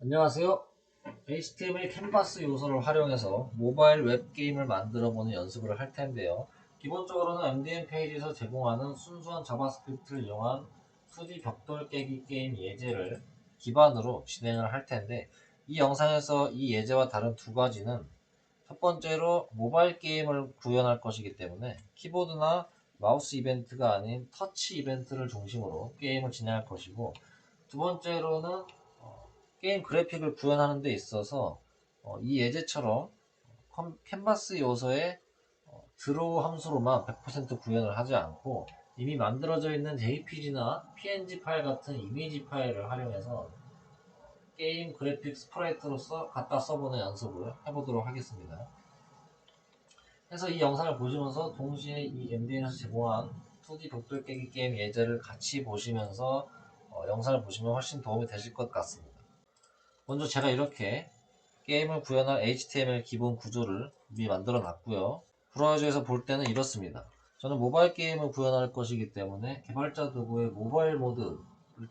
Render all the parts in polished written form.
안녕하세요. HTML 캔버스 요소를 활용해서 모바일 웹게임을 만들어보는 연습을 할 텐데요. 기본적으로는 MDN 페이지에서 제공하는 순수한 자바스크립트를 이용한 2D 벽돌 깨기 게임 예제를 기반으로 진행을 할 텐데, 이 영상에서 이 예제와 다른 두 가지는 첫 번째로 모바일 게임을 구현할 것이기 때문에 키보드나 마우스 이벤트가 아닌 터치 이벤트를 중심으로 게임을 진행할 것이고, 두 번째로는 게임 그래픽을 구현하는 데 있어서 이 예제처럼 캔버스 요소의 드로우 함수로만 100% 구현을 하지 않고 이미 만들어져 있는 JPG나 PNG 파일 같은 이미지 파일을 활용해서 게임 그래픽 스프라이트로서 갖다 써보는 연습을 해보도록 하겠습니다. 그래서 이 영상을 보시면서 동시에 이 MDN에서 제공한 2D 벽돌 깨기 게임 예제를 같이 보시면서 영상을 보시면 훨씬 도움이 되실 것 같습니다. 먼저 제가 이렇게 게임을 구현할 HTML 기본 구조를 미리 만들어 놨고요. 브라우저에서 볼 때는 이렇습니다. 저는 모바일 게임을 구현할 것이기 때문에 개발자 도구의 모바일 모드를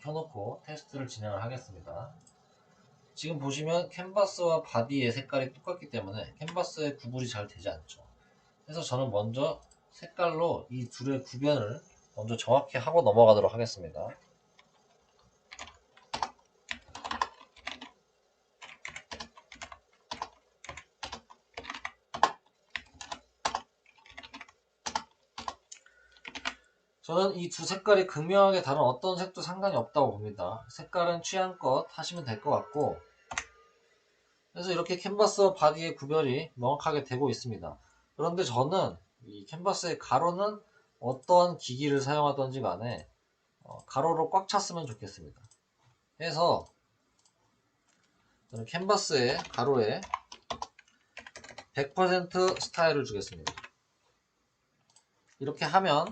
켜놓고 테스트를 진행을 하겠습니다. 지금 보시면 캔버스와 바디의 색깔이 똑같기 때문에 캔버스의 구분이 잘 되지 않죠. 그래서 저는 먼저 색깔로 이 둘의 구별을 먼저 정확히 하고 넘어가도록 하겠습니다. 저는 이 두 색깔이 극명하게 다른 어떤 색도 상관이 없다고 봅니다. 색깔은 취향껏 하시면 될 것 같고, 그래서 이렇게 캔버스와 바디의 구별이 명확하게 되고 있습니다. 그런데 저는 이 캔버스의 가로는 어떠한 기기를 사용하던지 간에 가로로 꽉 찼으면 좋겠습니다. 해서 저는 캔버스의 가로에 100% 스타일을 주겠습니다. 이렇게 하면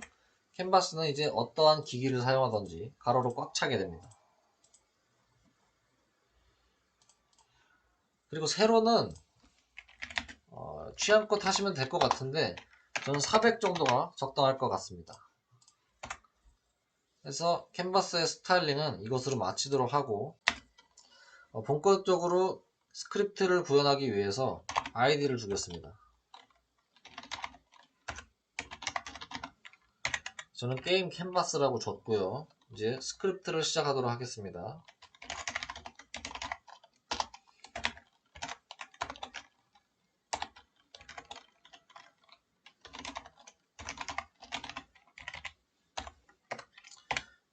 캔버스는 이제 어떠한 기기를 사용하던지 가로로 꽉 차게 됩니다. 그리고 세로는 취향껏 하시면 될 것 같은데 저는 400 정도가 적당할 것 같습니다. 그래서 캔버스의 스타일링은 이것으로 마치도록 하고, 본격적으로 스크립트를 구현하기 위해서 아이디를 주겠습니다. 저는 게임 캔버스라고 줬고요. 이제 스크립트를 시작하도록 하겠습니다.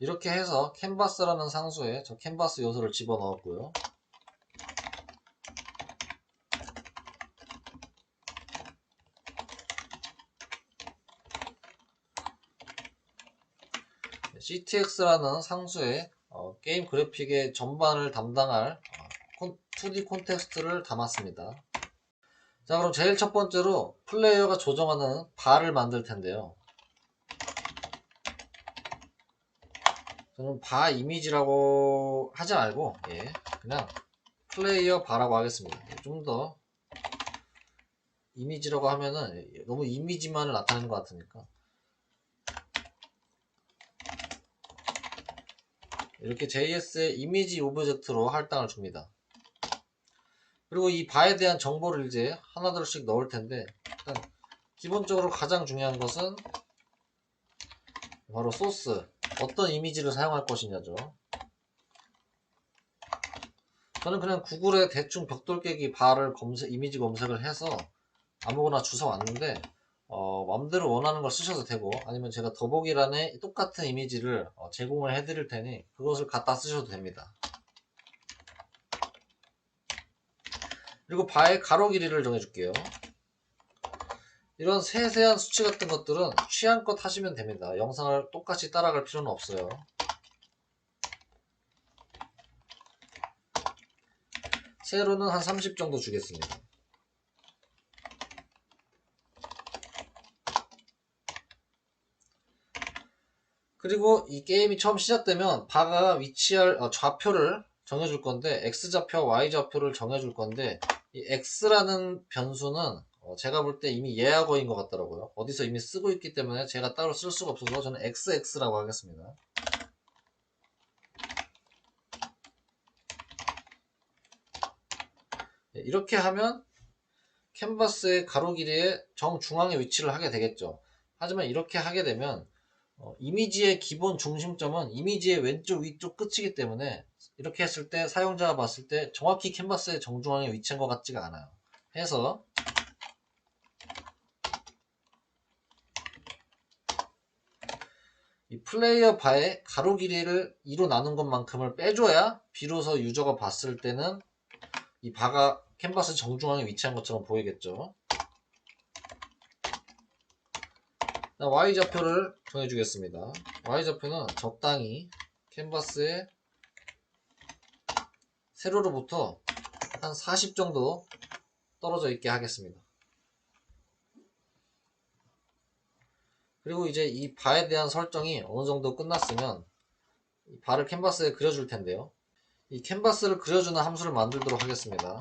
이렇게 해서 캔버스라는 상수에 저 캔버스 요소를 집어넣었고요. ctx라는 상수에 게임 그래픽의 전반을 담당할 2D 콘텍스트를 담았습니다. 자, 그럼 제일 첫 번째로 플레이어가 조정하는 바를 만들 텐데요. 저는 바 이미지라고 하지 말고 그냥 플레이어 바라고 하겠습니다. 좀 더 이미지라고 하면은 너무 이미지만을 나타내는 것 같으니까 이렇게 JS의 이미지 오브젝트로 할당을 줍니다. 그리고 이 바에 대한 정보를 이제 하나둘씩 넣을 텐데, 일단 기본적으로 가장 중요한 것은 바로 소스, 어떤 이미지를 사용할 것이냐죠. 저는 그냥 구글에 대충 벽돌 깨기 바를 이미지 검색을 해서 아무거나 주워 왔는데 마음대로 원하는 걸 쓰셔도 되고, 아니면 제가 더보기란에 똑같은 이미지를 제공을 해드릴 테니 그것을 갖다 쓰셔도 됩니다. 그리고 바의 가로 길이를 정해줄게요. 이런 세세한 수치 같은 것들은 취향껏 하시면 됩니다. 영상을 똑같이 따라갈 필요는 없어요. 세로는 한 30 정도 주겠습니다. 그리고 이 게임이 처음 시작되면 바가 위치할 좌표를 정해줄 건데, X좌표, Y좌표를 정해줄 건데, 이 X라는 변수는 제가 볼 때 이미 예약어인 것 같더라고요. 어디서 이미 쓰고 있기 때문에 제가 따로 쓸 수가 없어서 저는 XX라고 하겠습니다. 이렇게 하면 캔버스의 가로 길이의 정중앙에 위치를 하게 되겠죠. 하지만 이렇게 하게 되면 이미지의 기본 중심점은 이미지의 왼쪽 위쪽 끝이기 때문에 이렇게 했을 때 사용자가 봤을 때 정확히 캔버스의 정중앙에 위치한 것 같지가 않아요. 해서 이 플레이어 바의 가로 길이를 2로 나눈 것만큼을 빼줘야 비로소 유저가 봤을 때는 이 바가 캔버스 정중앙에 위치한 것처럼 보이겠죠. Y좌표를 정해주겠습니다. Y좌표는 적당히 캔버스의 세로로부터 한 40 정도 떨어져 있게 하겠습니다. 그리고 이제 이 바에 대한 설정이 어느 정도 끝났으면 이 바를 캔버스에 그려줄 텐데요. 이 캔버스를 그려주는 함수를 만들도록 하겠습니다.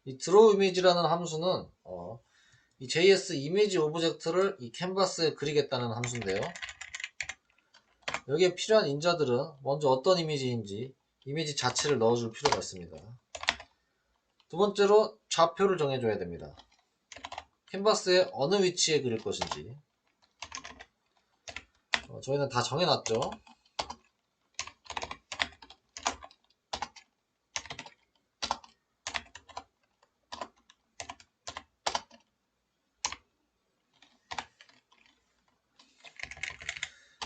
이 draw image라는 함수는 이 JS 이미지 오브젝트를 이 캔버스에 그리겠다는 함수인데요. 여기에 필요한 인자들은 먼저 어떤 이미지인지 이미지 자체를 넣어줄 필요가 있습니다. 두 번째로 좌표를 정해줘야 됩니다. 캔버스의 어느 위치에 그릴 것인지 저희는 다 정해놨죠.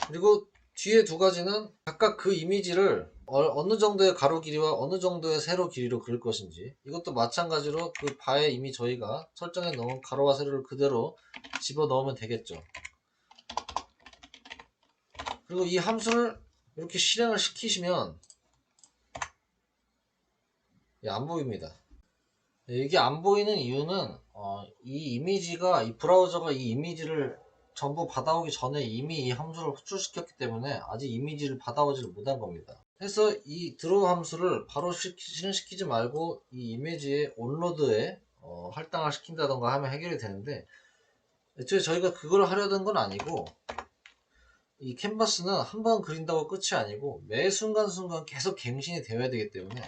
그리고 뒤에 두 가지는 각각 그 이미지를 어느 정도의 가로 길이와 어느 정도의 세로 길이로 그릴 것인지, 이것도 마찬가지로 그 바에 이미 저희가 설정해 놓은 가로와 세로를 그대로 집어 넣으면 되겠죠. 그리고 이 함수를 이렇게 실행을 시키시면 안 보입니다. 이게 안 보이는 이유는 이 이미지가, 이 브라우저가 이 이미지를 전부 받아오기 전에 이미 이 함수를 호출시켰기 때문에 아직 이미지를 받아오지를 못한 겁니다. 그래서 이 드로우 함수를 바로 실행시키지 말고 이 이미지의 온로드에 할당을 시킨다던가 하면 해결이 되는데, 애초에 저희가 그걸 하려던 건 아니고, 이 캔버스는 한 번 그린다고 끝이 아니고 매 순간순간 계속 갱신이 되어야 되기 때문에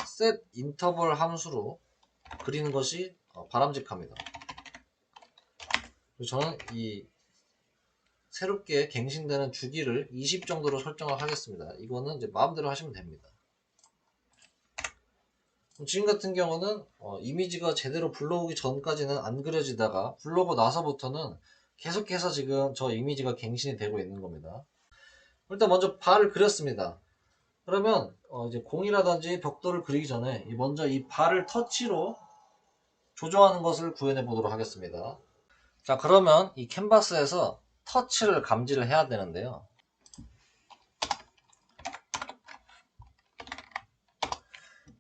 set interval 함수로 그리는 것이 바람직합니다. 저는 이 새롭게 갱신되는 주기를 20 정도로 설정을 하겠습니다. 이거는 이제 마음대로 하시면 됩니다. 지금 같은 경우는 이미지가 제대로 불러오기 전까지는 안 그려지다가 불러오고 나서부터는 계속해서 지금 저 이미지가 갱신이 되고 있는 겁니다. 일단 먼저 바를 그렸습니다. 그러면 이제 공이라든지 벽돌을 그리기 전에 먼저 이 바를 터치로 조정하는 것을 구현해 보도록 하겠습니다. 자, 그러면 이 캔버스에서 터치를 감지를 해야 되는데요.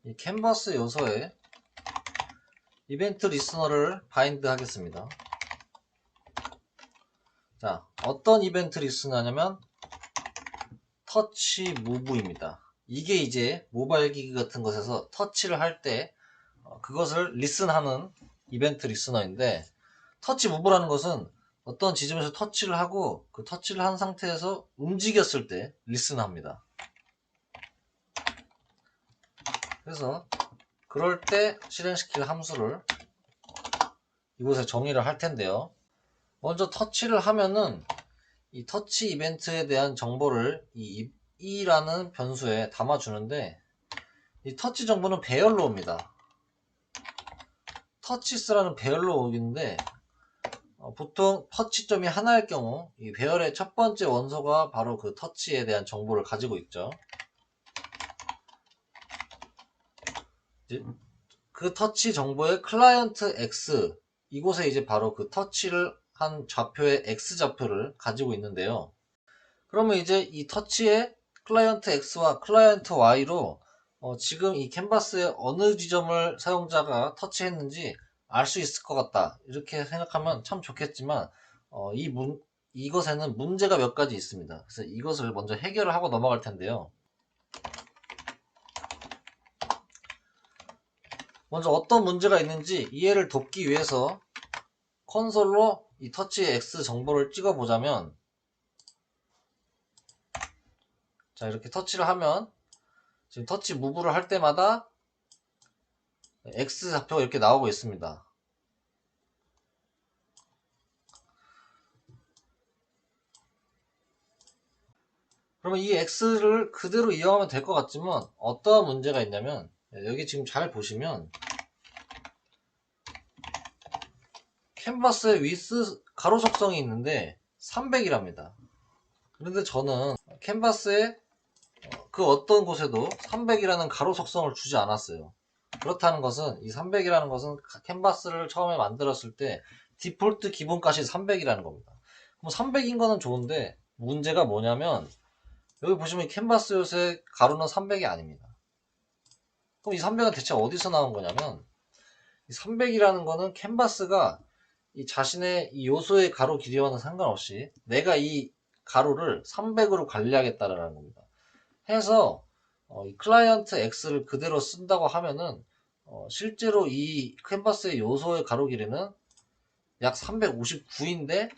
이 캔버스 요소에 이벤트 리스너를 바인드 하겠습니다. 자, 어떤 이벤트 리스너냐면 터치 무브입니다. 이게 이제 모바일 기기 같은 것에서 터치를 할 때 그것을 리슨하는 이벤트 리스너인데, 터치 무브라는 것은 어떤 지점에서 터치를 하고 그 터치를 한 상태에서 움직였을 때 리슨합니다. 그래서 그럴 때 실행시킬 함수를 이곳에 정의를 할 텐데요. 먼저 터치를 하면은 이 터치 이벤트에 대한 정보를 이 e라는 변수에 담아주는데, 이 터치 정보는 배열로 옵니다. 터치스라는 배열로 오는데 보통 터치점이 하나일 경우 이 배열의 첫 번째 원소가 바로 그 터치에 대한 정보를 가지고 있죠. 그 터치 정보의 클라이언트 X, 이곳에 이제 바로 그 터치를 한 좌표의 X 좌표를 가지고 있는데요. 그러면 이제 이 터치의 클라이언트 X와 클라이언트 Y로 지금 이 캔버스의 어느 지점을 사용자가 터치했는지 알 수 있을 것 같다, 이렇게 생각하면 참 좋겠지만 이것에는 문제가 몇 가지 있습니다. 그래서 이것을 먼저 해결을 하고 넘어갈 텐데요. 먼저 어떤 문제가 있는지 이해를 돕기 위해서 콘솔로 이 터치 X 정보를 찍어 보자면, 자 이렇게 터치를 하면 지금 터치 무브를 할 때마다 X 좌표가 이렇게 나오고 있습니다. 그러면 이 X를 그대로 이용하면 될 것 같지만 어떠한 문제가 있냐면, 여기 지금 잘 보시면 캔버스의 위스 가로 속성이 있는데 300이랍니다. 그런데 저는 캔버스의 그 어떤 곳에도 300이라는 가로 속성을 주지 않았어요. 그렇다는 것은 이 300이라는 것은 캔버스를 처음에 만들었을 때 디폴트 기본값이 300이라는 겁니다. 그럼 300인 거는 좋은데 문제가 뭐냐면, 여기 보시면 캔버스 요소의 가로는 300이 아닙니다. 그럼 이 300은 대체 어디서 나온 거냐면, 이 300이라는 거는 캔버스가 이 자신의 이 요소의 가로 길이와는 상관없이 내가 이 가로를 300으로 관리하겠다라는 겁니다. 해서 이 클라이언트 X를 그대로 쓴다고 하면은 실제로 이 캔버스의 요소의 가로 길이는 약 359인데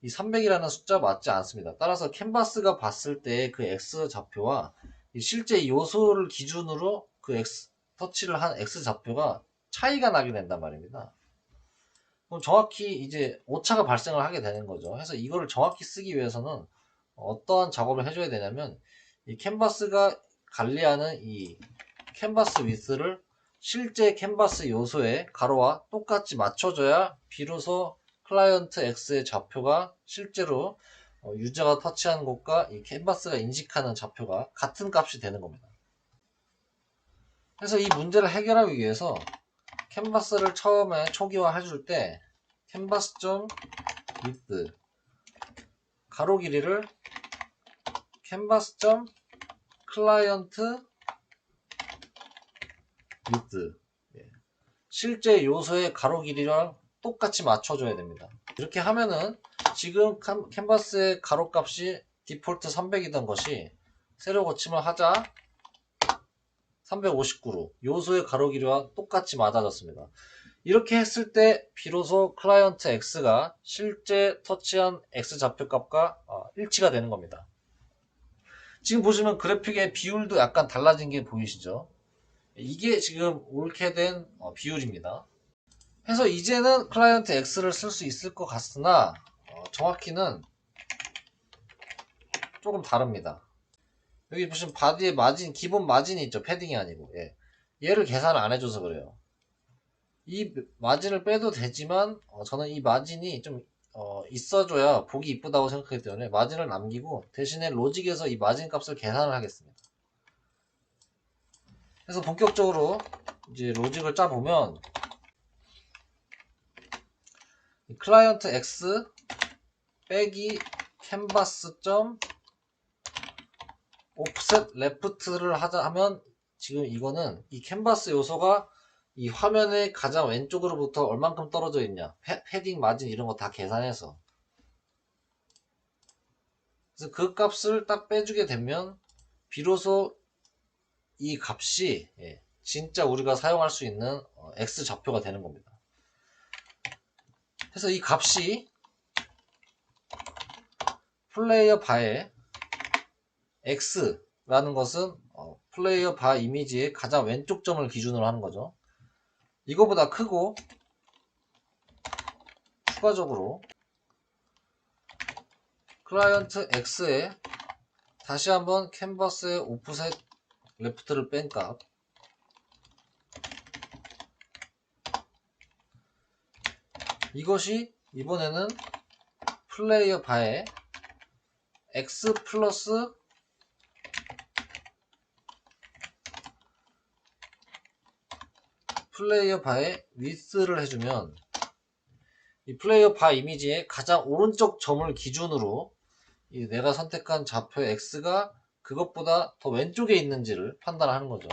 이 300이라는 숫자 맞지 않습니다. 따라서 캔버스가 봤을 때 그 X 좌표와 실제 요소를 기준으로 그 X 터치를 한 X 좌표가 차이가 나게 된단 말입니다. 그럼 정확히 이제 오차가 발생을 하게 되는 거죠. 그래서 이거를 정확히 쓰기 위해서는 어떠한 작업을 해줘야 되냐면, 이 캔버스가 관리하는 이 캔버스 위스를 실제 캔버스 요소의 가로와 똑같이 맞춰줘야 비로소 클라이언트 X의 좌표가 실제로 유저가 터치하는 곳과 이 캔버스가 인식하는 좌표가 같은 값이 되는 겁니다. 그래서 이 문제를 해결하기 위해서 캔버스를 처음에 초기화 해줄 때 캔버스.width 가로 길이를 캔버스.client width 실제 요소의 가로 길이랑 똑같이 맞춰줘야 됩니다. 이렇게 하면은 지금 캔버스의 가로 값이 디폴트 300이던 것이 새로 고침을 하자 359로 요소의 가로 길이와 똑같이 맞아졌습니다. 이렇게 했을 때 비로소 클라이언트 X가 실제 터치한 X 좌표값과 일치가 되는 겁니다. 지금 보시면 그래픽의 비율도 약간 달라진 게 보이시죠? 이게 지금 옳게 된 비율입니다. 해서 이제는 클라이언트 X를 쓸 수 있을 것 같으나 정확히는 조금 다릅니다. 여기 보시면 바디에 마진, 기본 마진이 있죠. 패딩이 아니고. 얘를 계산을 안 해줘서 그래요. 이 마진을 빼도 되지만 저는 이 마진이 좀 있어줘야 보기 이쁘다고 생각하기 때문에 마진을 남기고 대신에 로직에서 이 마진 값을 계산을 하겠습니다. 그래서 본격적으로 이제 로직을 짜보면, 클라이언트 X 빼기 캔버스 점 오프셋 레프트를 하면 지금 이거는 이 캔버스 요소가 이 화면의 가장 왼쪽으로부터 얼만큼 떨어져 있냐, 패딩 마진 이런 거 다 계산해서, 그래서 그 값을 딱 빼주게 되면 비로소 이 값이 진짜 우리가 사용할 수 있는 X 좌표가 되는 겁니다. 그래서 이 값이 플레이어 바에 X라는 것은 플레이어 바 이미지의 가장 왼쪽 점을 기준으로 하는 거죠. 이거보다 크고 추가적으로 클라이언트 X에 다시 한번 캔버스의 오프셋 레프트를 뺀 값, 이것이 이번에는 플레이어 바에 X 플러스 플레이어 바에 width를 해주면 이 플레이어 바 이미지의 가장 오른쪽 점을 기준으로 이 내가 선택한 좌표 X가 그것보다 더 왼쪽에 있는지를 판단하는 거죠.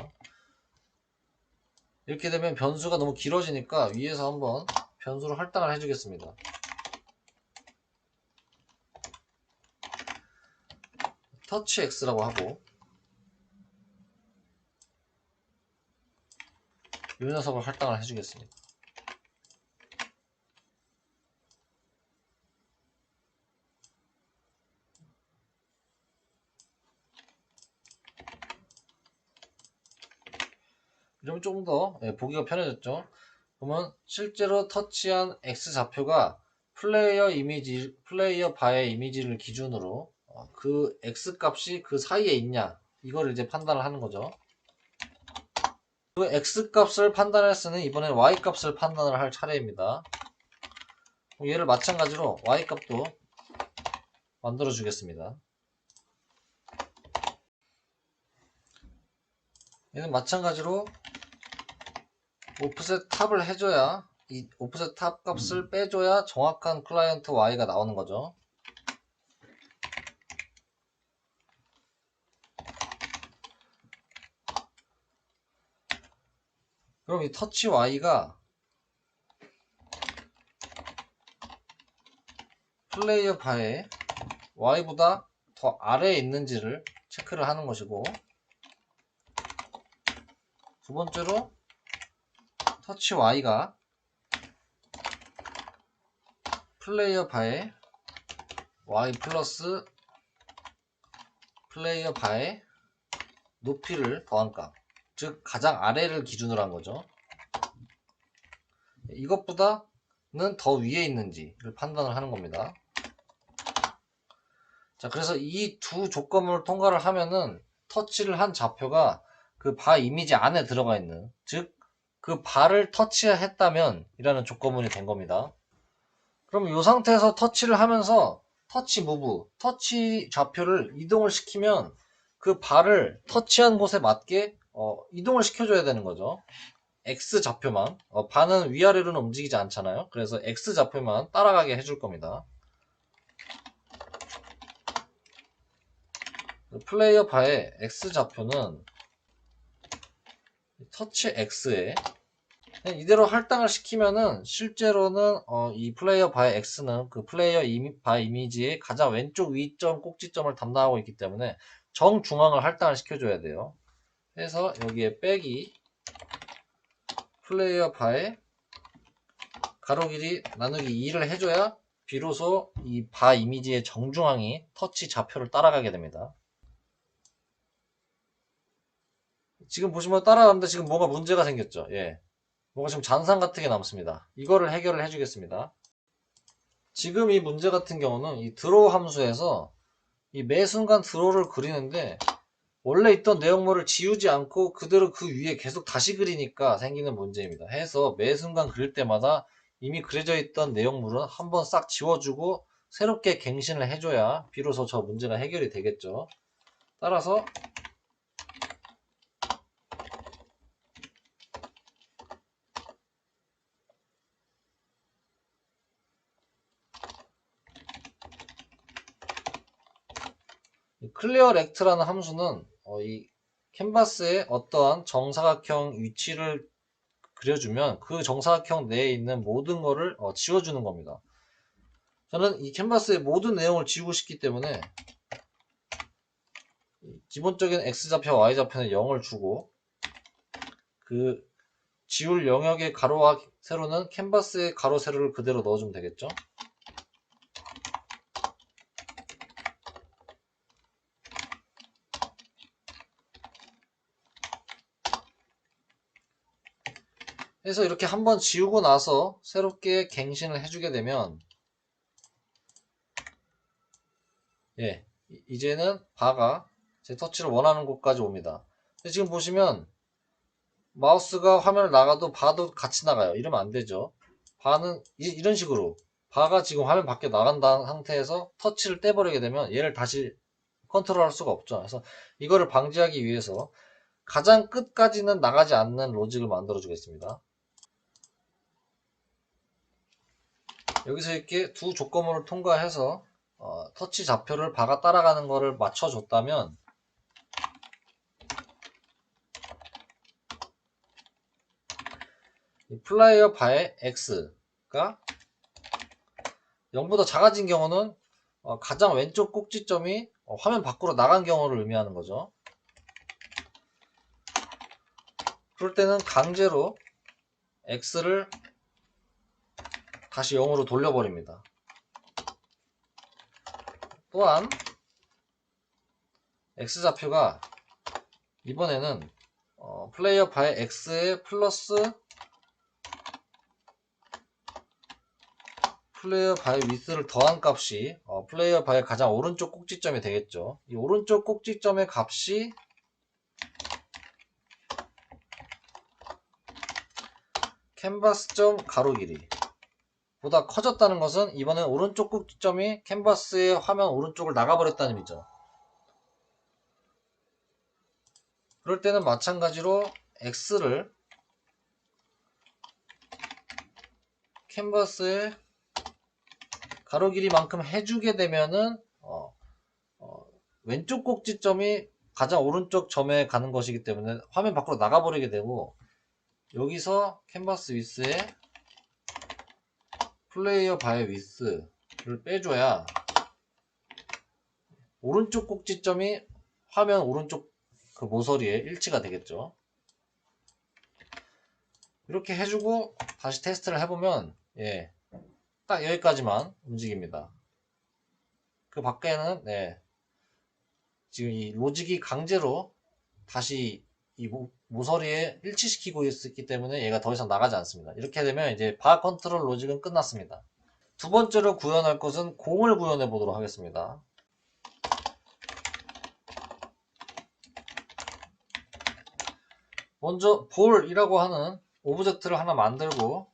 이렇게 되면 변수가 너무 길어지니까 위에서 한번 변수를 할당을 해주겠습니다. 터치 X라고 하고, 이 녀석을 할당을 해주겠습니다. 이러면 조금 더 보기가 편해졌죠. 그러면 실제로 터치한 X 좌표가 플레이어 바의 이미지를 기준으로 그 X 값이 그 사이에 있냐, 이걸 이제 판단을 하는 거죠. 그 X 값을 판단했으니 이번엔 Y 값을 판단을 할 차례입니다. 얘를 마찬가지로 Y 값도 만들어 주겠습니다. 얘는 마찬가지로 오프셋 탑을 해줘야, 이 오프셋 탑 값을 빼줘야 정확한 클라이언트 Y가 나오는 거죠. 그럼 이 터치 Y가 플레이어 바에 Y보다 더 아래에 있는지를 체크를 하는 것이고, 두 번째로 터치 Y가 플레이어 바에 Y 플러스 플레이어 바의 높이를 더한 값, 즉 가장 아래를 기준으로 한 거죠. 이것보다는 더 위에 있는지를 판단을 하는 겁니다. 자, 그래서 이 두 조건을 통과를 하면은 터치를 한 좌표가 그 바 이미지 안에 들어가 있는, 즉 그 바를 터치했다면 이라는 조건문이 된 겁니다. 그럼 이 상태에서 터치를 하면서 터치 무브, 터치 좌표를 이동을 시키면 그 바를 터치한 곳에 맞게 이동을 시켜줘야 되는 거죠. X 좌표만, 바는 위아래로는 움직이지 않잖아요. 그래서 X 좌표만 따라가게 해줄 겁니다. 플레이어 바의 X 좌표는 터치 X에 이대로 할당을 시키면은 실제로는 이 플레이어 바의 X는 그 플레이어 바 이미지의 가장 왼쪽 위점 꼭지점을 담당하고 있기 때문에 정중앙을 할당을 시켜줘야 돼요. 그래서 여기에 빼기 플레이어 바의 가로 길이 나누기 2를 해줘야 비로소 이 바 이미지의 정중앙이 터치 좌표를 따라가게 됩니다. 지금 보시면 따라가는데 지금 뭐가 문제가 생겼죠. 예. 뭐가 지금 잔상 같은 게 남습니다. 이거를 해결을 해주겠습니다. 지금 이 문제 같은 경우는 이 드로우 함수에서 이 매 순간 드로우를 그리는데 원래 있던 내용물을 지우지 않고 그대로 그 위에 계속 다시 그리니까 생기는 문제입니다. 해서 매 순간 그릴 때마다 이미 그려져 있던 내용물은 한번 싹 지워주고 새롭게 갱신을 해줘야 비로소 저 문제가 해결이 되겠죠. 따라서 클리어 렉트라는 함수는 이 캔버스에 어떠한 정사각형 위치를 그려주면 그 정사각형 내에 있는 모든 거를 지워주는 겁니다. 저는 이 캔버스의 모든 내용을 지우고 싶기 때문에 기본적인 X좌표, Y좌표는 0을 주고 그 지울 영역의 가로와 세로는 캔버스의 가로, 세로를 그대로 넣어주면 되겠죠. 그래서 이렇게 한번 지우고 나서 새롭게 갱신을 해주게 되면 이제는 바가 제 터치를 원하는 곳까지 옵니다. 근데 지금 보시면 마우스가 화면을 나가도 바도 같이 나가요. 이러면 안 되죠. 바는 이런 식으로 바가 지금 화면 밖에 나간 상태에서 터치를 떼버리게 되면 얘를 다시 컨트롤 할 수가 없죠. 그래서 이거를 방지하기 위해서 가장 끝까지는 나가지 않는 로직을 만들어 주겠습니다. 여기서 이렇게 두 조건문을 통과해서 터치 좌표를 바가 따라가는 거를 맞춰줬다면 이 플라이어 바의 X가 0보다 작아진 경우는 가장 왼쪽 꼭지점이 화면 밖으로 나간 경우를 의미하는 거죠. 그럴 때는 강제로 x를 다시 0으로 돌려버립니다. 또한 x좌표가 이번에는 플레이어 바의 x에 플러스 플레이어 바의 위스를 더한 값이 플레이어 바의 가장 오른쪽 꼭지점이 되겠죠. 이 오른쪽 꼭지점의 값이 캔버스점 가로 길이 보다 커졌다는 것은 이번엔 오른쪽 꼭지점이 캔버스의 화면 오른쪽을 나가버렸다는 의미죠. 그럴 때는 마찬가지로 x를 캔버스의 가로 길이만큼 해주게 되면은 왼쪽 꼭지점이 가장 오른쪽 점에 가는 것이기 때문에 화면 밖으로 나가버리게 되고, 여기서 캔버스 위스에 플레이어 바의 위스를 빼줘야 오른쪽 꼭지점이 화면 오른쪽 그 모서리에 일치가 되겠죠. 이렇게 해주고 다시 테스트를 해보면 딱 여기까지만 움직입니다. 그 밖에는 지금 이 로직이 강제로 다시 이 모서리에 일치시키고 있기 때문에 얘가 더 이상 나가지 않습니다. 이렇게 되면 이제 바 컨트롤 로직은 끝났습니다. 두 번째로 구현할 것은 공을 구현해 보도록 하겠습니다. 먼저 볼이라고 하는 오브젝트를 하나 만들고,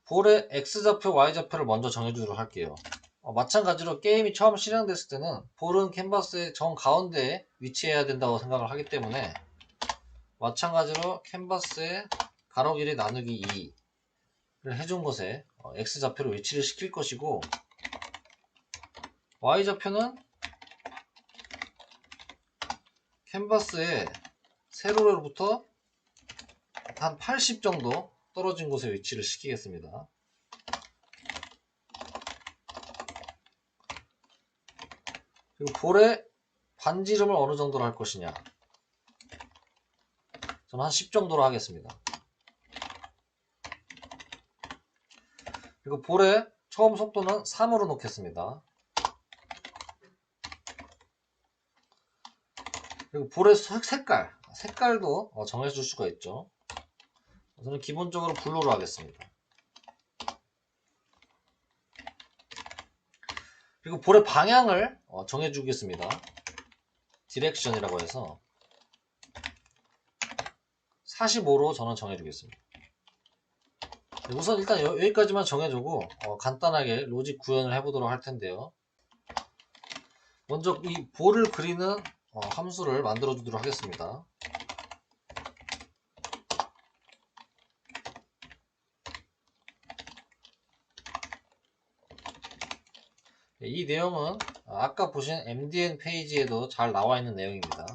볼의 X좌표, Y좌표를 먼저 정해주도록 할게요. 마찬가지로 게임이 처음 실행됐을 때는 볼은 캔버스의 정가운데에 위치해야 된다고 생각을 하기 때문에 마찬가지로 캔버스의 가로 길이 나누기 2를 해준 것에 X좌표로 위치를 시킬 것이고, Y좌표는 캔버스의 세로로부터 한 80 정도 떨어진 곳에 위치를 시키겠습니다. 그리고 볼의 반지름을 어느 정도로 할 것이냐, 저는 한 10 정도로 하겠습니다. 그리고 볼의 처음 속도는 3으로 놓겠습니다. 그리고 볼의 색깔도 정해줄 수가 있죠. 저는 기본적으로 블루로 하겠습니다. 그리고 볼의 방향을 정해주겠습니다. 디렉션이라고 해서 45로 저는 정해주겠습니다. 우선 일단 여기까지만 정해주고 간단하게 로직 구현을 해보도록 할 텐데요. 먼저 이 볼을 그리는 함수를 만들어 주도록 하겠습니다. 이 내용은 아까 보신 MDN 페이지에도 잘 나와 있는 내용입니다.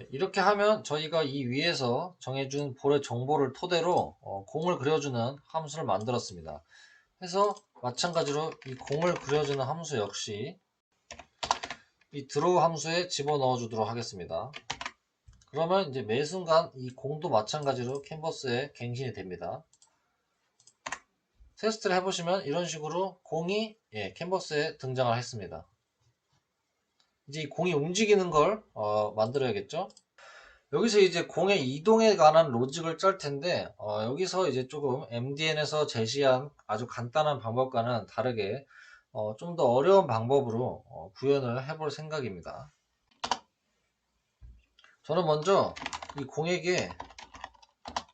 이렇게 하면 저희가 이 위에서 정해준 볼의 정보를 토대로 공을 그려주는 함수를 만들었습니다. 해서 마찬가지로 이 공을 그려주는 함수 역시 이 드로우 함수에 집어넣어 주도록 하겠습니다. 그러면 이제 매 순간 이 공도 마찬가지로 캔버스에 갱신이 됩니다. 테스트를 해보시면 이런 식으로 공이 캔버스에 등장을 했습니다. 이제 이 공이 움직이는 걸 만들어야겠죠. 여기서 이제 공의 이동에 관한 로직을 짤 텐데 여기서 이제 조금 MDN에서 제시한 아주 간단한 방법과는 다르게 좀 더 어려운 방법으로 구현을 해볼 생각입니다. 저는 먼저 이 공에게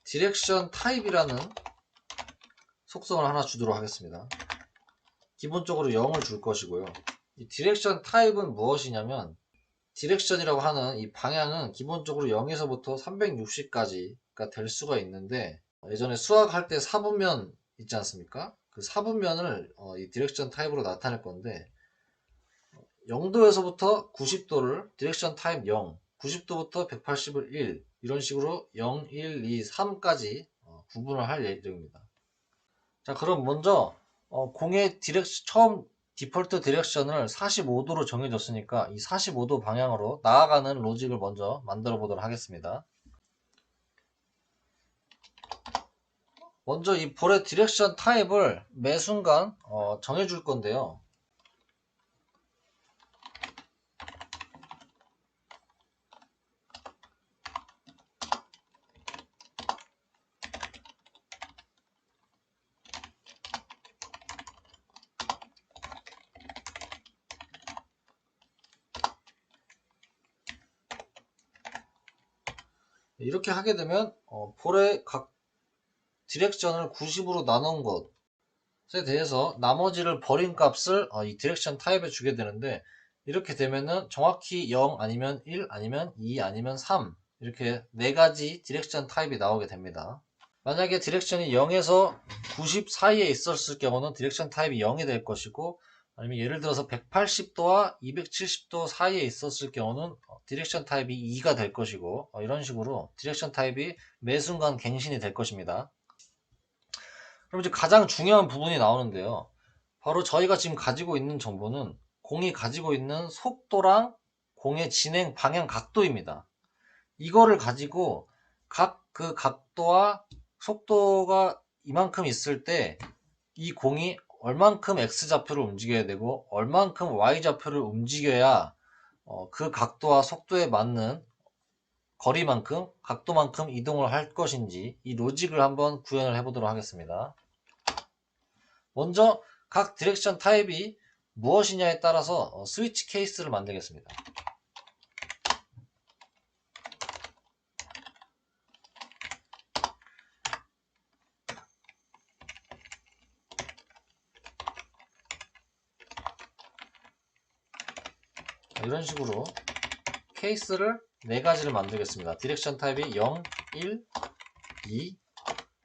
디렉션 타입이라는 속성을 하나 주도록 하겠습니다. 기본적으로 0을 줄 것이고요. 이 디렉션 타입은 무엇이냐면, 디렉션이라고 하는 이 방향은 기본적으로 0에서부터 360까지가 될 수가 있는데, 예전에 수학할 때 사분면 있지 않습니까? 그 사분면을 이 디렉션 타입으로 나타낼 건데, 0도에서부터 90도를 디렉션 타입 0, 90도부터 180을 1, 이런 식으로 0, 1, 2, 3까지 구분을 할 예정입니다. 자, 그럼 먼저 공의 처음 디폴트 디렉션을 45도로 정해졌으니까 이 45도 방향으로 나아가는 로직을 먼저 만들어 보도록 하겠습니다. 먼저 이 볼의 디렉션 타입을 매 순간 정해 줄 건데요. 이렇게 하게 되면 볼의 각 디렉션을 90으로 나눈 것에 대해서 나머지를 버린 값을 이 디렉션 타입에 주게 되는데, 이렇게 되면은 정확히 0 아니면 1 아니면 2 아니면 3, 이렇게 4가지 디렉션 타입이 나오게 됩니다. 만약에 디렉션이 0에서 90 사이에 있었을 경우는 디렉션 타입이 0이 될 것이고, 아니면 예를 들어서 180도와 270도 사이에 있었을 경우는 디렉션 타입이 2가 될 것이고, 이런 식으로 디렉션 타입이 매 순간 갱신이 될 것입니다. 그럼 이제 가장 중요한 부분이 나오는데요. 바로 저희가 지금 가지고 있는 정보는 공이 가지고 있는 속도랑 공의 진행 방향 각도입니다. 이거를 가지고 각 그 각도와 속도가 이만큼 있을 때 이 공이 얼만큼 X좌표를 움직여야 되고 얼만큼 Y좌표를 움직여야 그 각도와 속도에 맞는 거리만큼, 각도만큼 이동을 할 것인지, 이 로직을 한번 구현을 해보도록 하겠습니다. 먼저 각 디렉션 타입이 무엇이냐에 따라서 스위치 케이스를 만들겠습니다. 이런 식으로 케이스를 4가지를 만들겠습니다. 디렉션 타입이 0, 1, 2,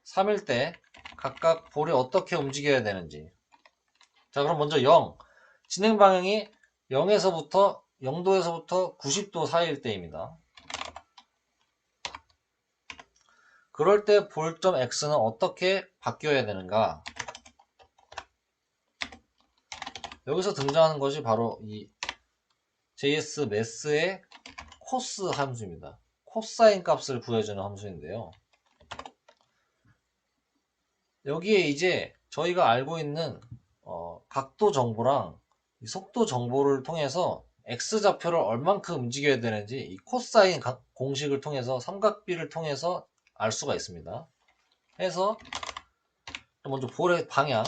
3일 때 각각 볼이 어떻게 움직여야 되는지. 자, 그럼 먼저 0. 진행 방향이 0에서부터 0도에서부터 90도 사이일 때입니다. 그럴 때 볼점 X는 어떻게 바뀌어야 되는가? 여기서 등장하는 것이 바로 이 JS 매스의 코스 함수입니다. 코사인 값을 구해주는 함수인데요. 여기에 이제 저희가 알고 있는 각도 정보랑 속도 정보를 통해서 X좌표를 얼만큼 움직여야 되는지 이 코사인 공식을 통해서 삼각비를 통해서 알 수가 있습니다. 해서 먼저 볼의 방향을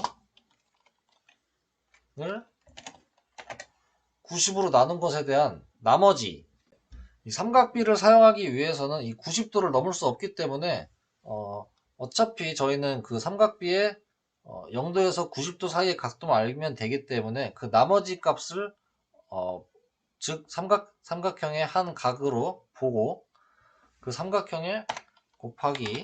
90으로 나눈 것에 대한 나머지, 이 삼각비를 사용하기 위해서는 이 90도를 넘을 수 없기 때문에 어차피 저희는 그 삼각비의 0도에서 90도 사이의 각도만 알면 되기 때문에 그 나머지 값을 즉 삼각형의 한 각으로 보고 그 삼각형에 곱하기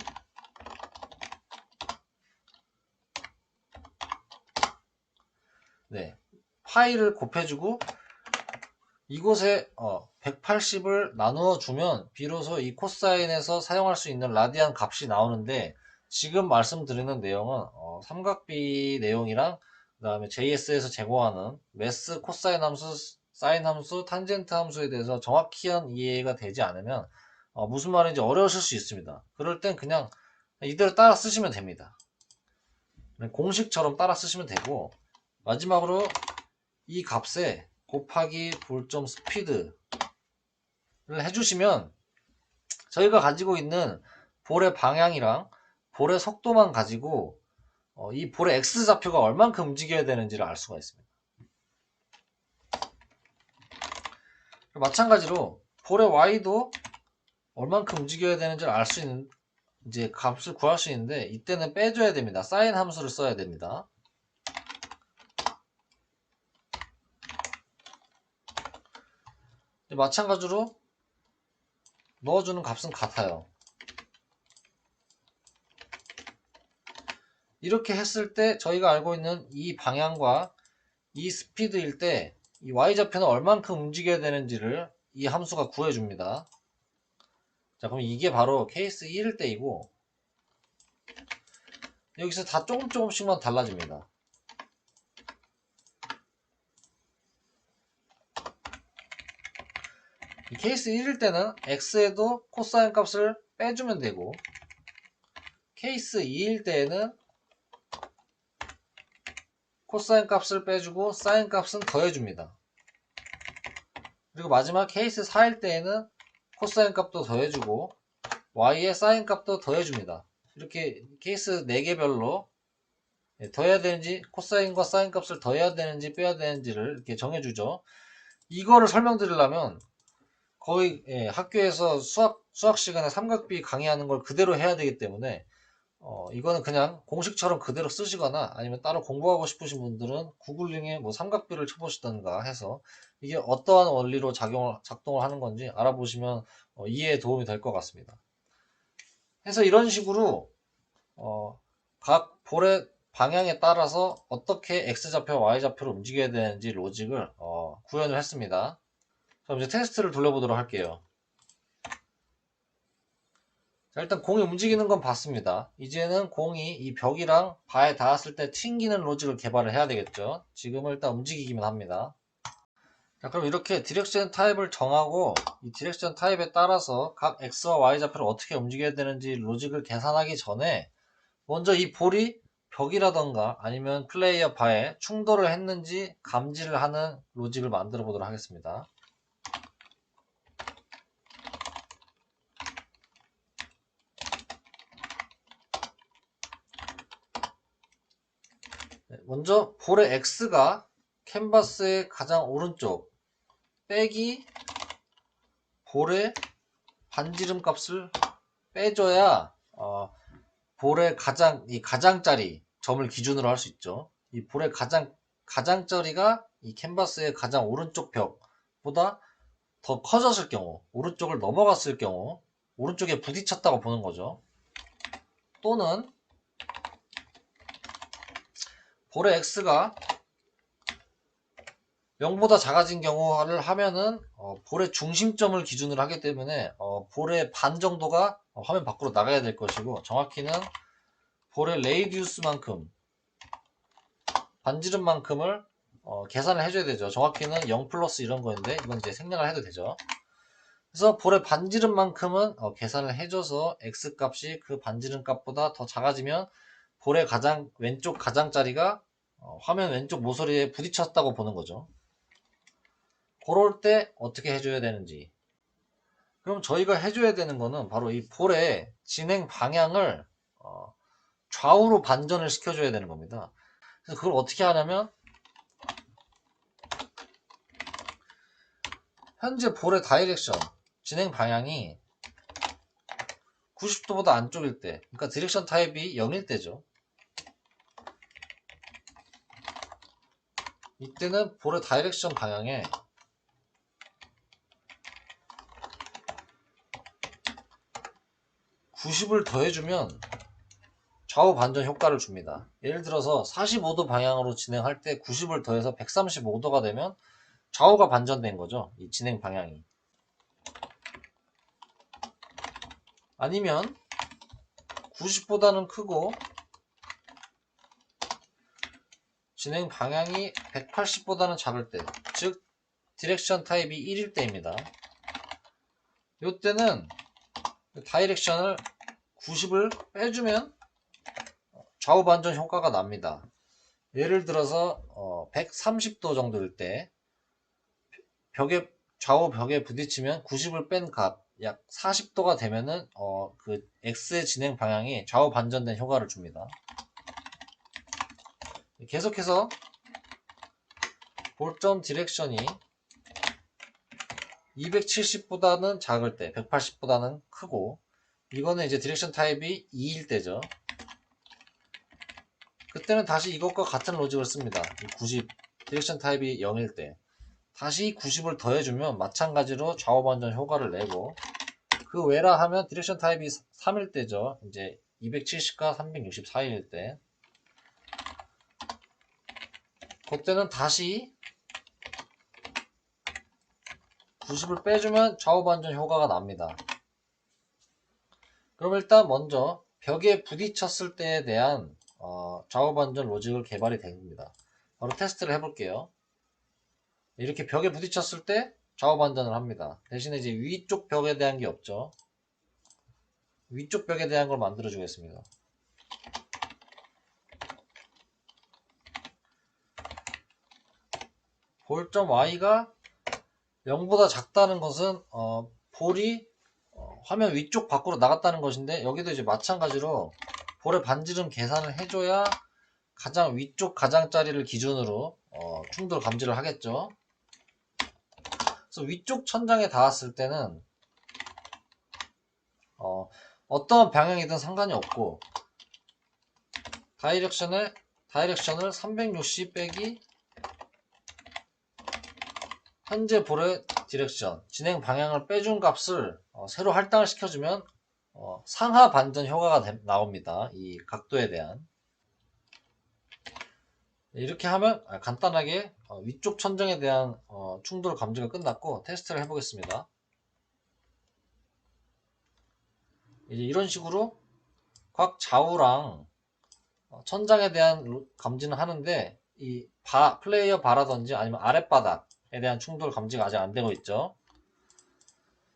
파이를 곱해주고 이곳에 180을 나누어 주면 비로소 이 코사인에서 사용할 수 있는 라디안 값이 나오는데, 지금 말씀드리는 내용은 삼각비 내용이랑 그 다음에 JS에서 제공하는 매스, 코사인 함수, 사인 함수, 탄젠트 함수에 대해서 정확한 이해가 되지 않으면 무슨 말인지 어려우실 수 있습니다. 그럴 땐 그냥 이대로 따라 쓰시면 됩니다. 공식처럼 따라 쓰시면 되고, 마지막으로 이 값에 곱하기 볼점 스피드를 해주시면 저희가 가지고 있는 볼의 방향이랑 볼의 속도만 가지고 이 볼의 X좌표가 얼만큼 움직여야 되는지를 알 수가 있습니다. 마찬가지로 볼의 y도 얼만큼 움직여야 되는지를 알 수 있는 이제 값을 구할 수 있는데 이때는 빼줘야 됩니다. sin 함수를 써야 됩니다. 마찬가지로 넣어주는 값은 같아요. 이렇게 했을 때 저희가 알고 있는 이 방향과 이 스피드일 때 이 y좌표는 얼만큼 움직여야 되는지를 이 함수가 구해줍니다. 자, 그럼 이게 바로 케이스 1일 때이고 여기서 다 조금씩만 달라집니다. 이 케이스 1일 때는 x에도 코사인 값을 빼주면 되고 케이스 2일 때에는 코사인 값을 빼주고 사인 값은 더해줍니다. 그리고 마지막 케이스 4일 때에는 코사인 값도 더해주고 y의 사인 값도 더해줍니다. 이렇게 케이스 4개별로 더해야 되는지 코사인과 사인 값을 더해야 되는지 빼야 되는지를 이렇게 정해주죠. 이거를 설명드리려면 거의 학교에서 수학 시간에 삼각비 강의하는 걸 그대로 해야 되기 때문에 이거는 그냥 공식처럼 그대로 쓰시거나 아니면 따로 공부하고 싶으신 분들은 구글링에 뭐 삼각비를 쳐보시던가 해서 이게 어떠한 원리로 작동을 하는 건지 알아보시면 이해에 도움이 될 것 같습니다. 그래서 이런 식으로 각 볼의 방향에 따라서 어떻게 X좌표와 Y좌표를 움직여야 되는지 로직을 구현을 했습니다. 그럼 이제 테스트를 돌려보도록 할게요. 자, 일단 공이 움직이는 건 봤습니다. 이제는 공이 이 벽이랑 바에 닿았을 때 튕기는 로직을 개발을 해야 되겠죠. 지금은 일단 움직이기만 합니다. 자, 그럼 이렇게 디렉션 타입을 정하고 이 디렉션 타입에 따라서 각 X와 Y 좌표를 어떻게 움직여야 되는지 로직을 계산하기 전에 먼저 이 볼이 벽이라던가 아니면 플레이어 바에 충돌을 했는지 감지를 하는 로직을 만들어 보도록 하겠습니다. 먼저 볼의 X가 캔버스의 가장 오른쪽 빼기 볼의 반지름 값을 빼줘야 볼의 가장짜리 점을 기준으로 할 수 있죠. 이 볼의 가장짜리가 이 캔버스의 가장 오른쪽 벽보다 더 커졌을 경우, 오른쪽을 넘어갔을 경우, 오른쪽에 부딪혔다고 보는 거죠. 또는 볼의 x가 0보다 작아진 경우를 하면은 볼의 중심점을 기준으로 하기 때문에 볼의 반 정도가 화면 밖으로 나가야 될 것이고 정확히는 볼의 레이디우스만큼 반지름만큼을 계산을 해줘야 되죠. 정확히는 0 플러스 이런 거인데 이건 이제 생략을 해도 되죠. 그래서 볼의 반지름만큼은 계산을 해줘서 x 값이 그 반지름 값보다 더 작아지면 볼의 가장 왼쪽 가장자리가 화면 왼쪽 모서리에 부딪혔다고 보는 거죠. 그럴 때 어떻게 해줘야 되는지. 그럼 저희가 해줘야 되는 거는 바로 이 볼의 진행 방향을 좌우로 반전을 시켜줘야 되는 겁니다. 그래서 그걸 어떻게 하냐면 현재 볼의 다이렉션 진행 방향이 90도보다 안쪽일 때, 그러니까 디렉션 타입이 0일 때죠. 이때는 볼의 다이렉션 방향에 90을 더해주면 좌우 반전 효과를 줍니다. 예를 들어서 45도 방향으로 진행할 때 90을 더해서 135도가 되면 좌우가 반전된 거죠. 이 진행 방향이. 아니면 90보다는 크고 진행 방향이 180보다는 작을 때, 즉 디렉션 타입이 1일 때입니다. 이때는 다이렉션을 90을 빼주면 좌우 반전 효과가 납니다. 예를 들어서 130도 정도일 때 좌우 벽에 부딪히면 90을 뺀 값 약 40도가 되면은 그 X의 진행 방향이 좌우 반전된 효과를 줍니다. 계속해서 볼점 디렉션이 270보다는 작을 때, 180보다는 크고, 이거는 이제 디렉션 타입이 2일 때죠. 그때는 다시 이것과 같은 로직을 씁니다. 90, 디렉션 타입이 0일 때. 다시 90을 더해주면 마찬가지로 좌우 반전 효과를 내고, 그 외라 하면 디렉션 타입이 3일 때죠. 이제 270과 364일 때. 그때는 다시 90을 빼주면 좌우 반전 효과가 납니다. 그럼 일단 먼저 벽에 부딪혔을 때에 대한 좌우 반전 로직을 개발이 됩니다. 바로 테스트를 해볼게요. 이렇게 벽에 부딪혔을 때 좌우 반전을 합니다. 대신에 이제 위쪽 벽에 대한 게 없죠. 위쪽 벽에 대한 걸 만들어 주겠습니다. 볼점 Y가 0보다 작다는 것은 볼이 화면 위쪽 밖으로 나갔다는 것인데, 여기도 이제 마찬가지로 볼의 반지름 계산을 해줘야 가장 위쪽 가장자리를 기준으로 충돌 감지를 하겠죠. 그래서 위쪽 천장에 닿았을 때는 어떤 방향이든 상관이 없고, 다이렉션을 360 빼기 현재 볼의 디렉션, 진행 방향을 빼준 값을 새로 할당을 시켜주면 상하 반전 효과가 나옵니다. 이 각도에 대한. 이렇게 하면 간단하게 위쪽 천정에 대한 충돌 감지가 끝났고, 테스트를 해보겠습니다. 이제 이런 식으로 각 좌우랑 천장에 대한 감지는 하는데, 이 플레이어 바라든지 아니면 아랫바닥에 대한 충돌 감지가 아직 안 되고 있죠.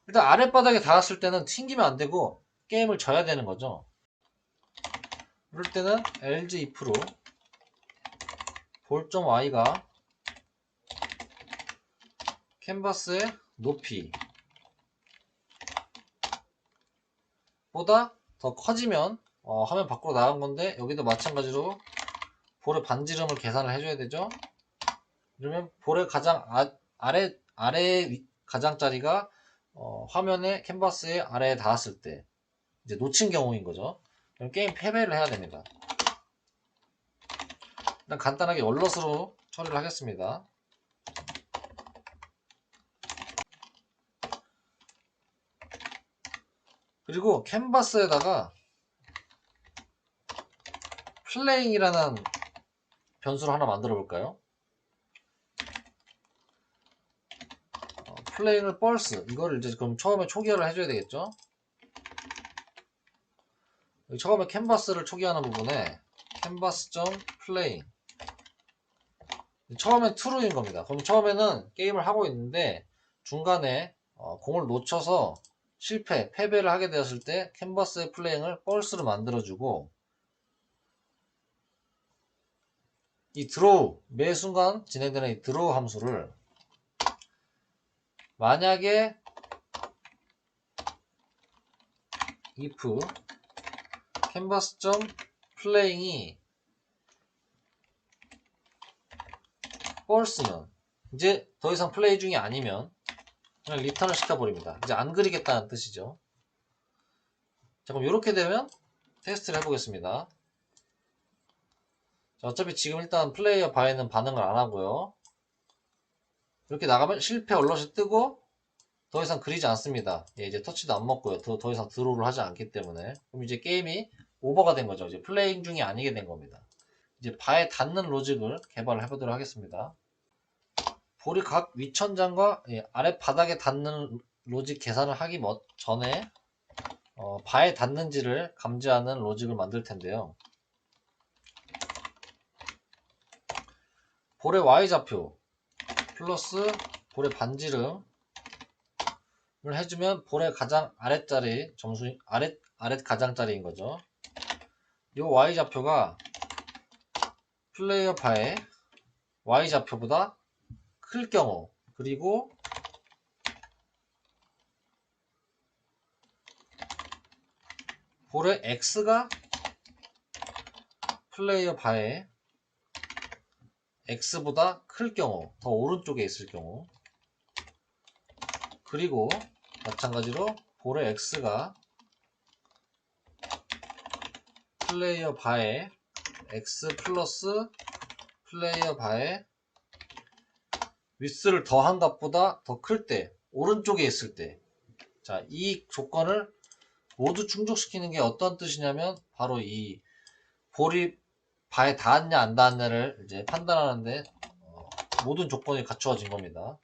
일단 아랫바닥에 닿았을 때는 튕기면 안 되고 게임을 져야 되는 거죠. 그럴 때는 LG if로 볼점 Y가 캔버스의 높이 보다 더 커지면 화면 밖으로 나간 건데, 여기도 마찬가지로 볼의 반지름을 계산을 해줘야 되죠. 그러면 볼의 가장 아래 가장자리가 화면의 캔버스의 아래에 닿았을 때 이제 놓친 경우인 거죠. 그럼 게임 패배를 해야 됩니다. 일단 간단하게 월럿으로 처리를 하겠습니다. 그리고 캔버스에다가 플레잉이라는 변수를 하나 만들어 볼까요? 플레잉을 펄스, 이거를 이제 그럼 처음에 초기화를 해줘야 되겠죠. 처음에 캔버스를 초기화하는 부분에 canvas.playing, 처음엔 true인 겁니다. 그럼 처음에는 게임을 하고 있는데 중간에 공을 놓쳐서 패배를 하게 되었을 때 캔버스의 플레잉을 false로 만들어주고, 이 드로우, 매 순간 진행되는 이 드로우 함수를 만약에 if canvas.playing이 false면, 이제 더 이상 플레이 중이 아니면 그냥 리턴을 시켜버립니다. 이제 안 그리겠다는 뜻이죠. 자, 그럼 이렇게 되면 테스트를 해보겠습니다. 자, 어차피 지금 일단 플레이어 바에는 반응을 안 하고요. 이렇게 나가면 실패 얼럿이 뜨고 더 이상 그리지 않습니다. 예, 이제 터치도 안 먹고요. 더 이상 드로우를 하지 않기 때문에. 그럼 이제 게임이 오버가 된 거죠. 이제 플레잉 중이 아니게 된 겁니다. 이제 바에 닿는 로직을 개발을 해보도록 하겠습니다. 볼이 각 위천장과 아래 바닥에 닿는 로직 계산을 하기 전에 바에 닿는지를 감지하는 로직을 만들 텐데요. 볼의 Y좌표 플러스 볼의 반지름을 해주면 볼의 가장 아랫자리 점수, 아랫 가장자리인 거죠. 이 Y좌표가 플레이어 바의 Y좌표보다 클 경우, 그리고 볼의 X가 플레이어 바의 X보다 클 경우, 더 오른쪽에 있을 경우, 그리고 마찬가지로 볼의 X가 플레이어 바에 X 플러스 플레이어 바에 위스를 더한 값보다 더 클 때, 오른쪽에 있을 때, 자, 이 조건을 모두 충족시키는 게 어떤 뜻이냐면 바로 이 볼이 바에 닿았냐 안 닿았냐를 이제 판단하는데 모든 조건이 갖추어진 겁니다.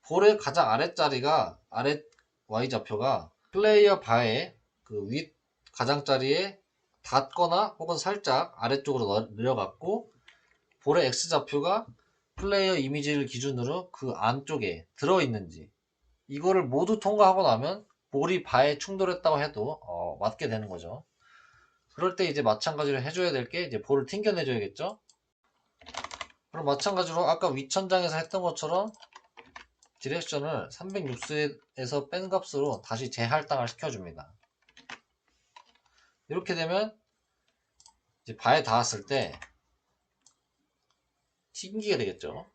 볼의 가장 아랫자리가 아래 y좌표가 플레이어 바의 그 윗 가장자리에 닿거나 혹은 살짝 아래쪽으로 내려갔고, 볼의 x좌표가 플레이어 이미지를 기준으로 그 안쪽에 들어있는지, 이거를 모두 통과하고 나면 볼이 바에 충돌했다고 해도 맞게 되는 거죠. 그럴 때 이제 마찬가지로 해줘야 될 게 이제 볼을 튕겨내줘야겠죠. 그럼 마찬가지로 아까 윗천장에서 했던 것처럼 디렉션을 360에서 뺀 값으로 다시 재할당을 시켜줍니다. 이렇게 되면 이제 바에 닿았을 때 튕기게 되겠죠.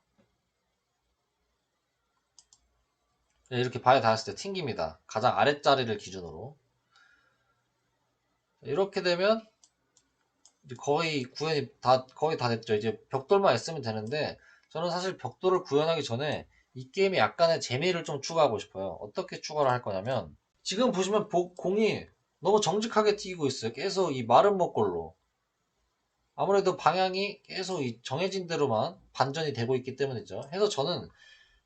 이렇게 바에 닿았을 때 튕깁니다. 가장 아랫자리를 기준으로. 이렇게 되면 거의 구현이 거의 다 됐죠. 이제 벽돌만 있으면 되는데, 저는 사실 벽돌을 구현하기 전에 이 게임에 약간의 재미를 좀 추가하고 싶어요. 어떻게 추가를 할 거냐면, 지금 보시면 공이 너무 정직하게 튀기고 있어요. 계속 이 마른 목골로. 아무래도 방향이 계속 이 정해진 대로만 반전이 되고 있기 때문이죠. 그래서 저는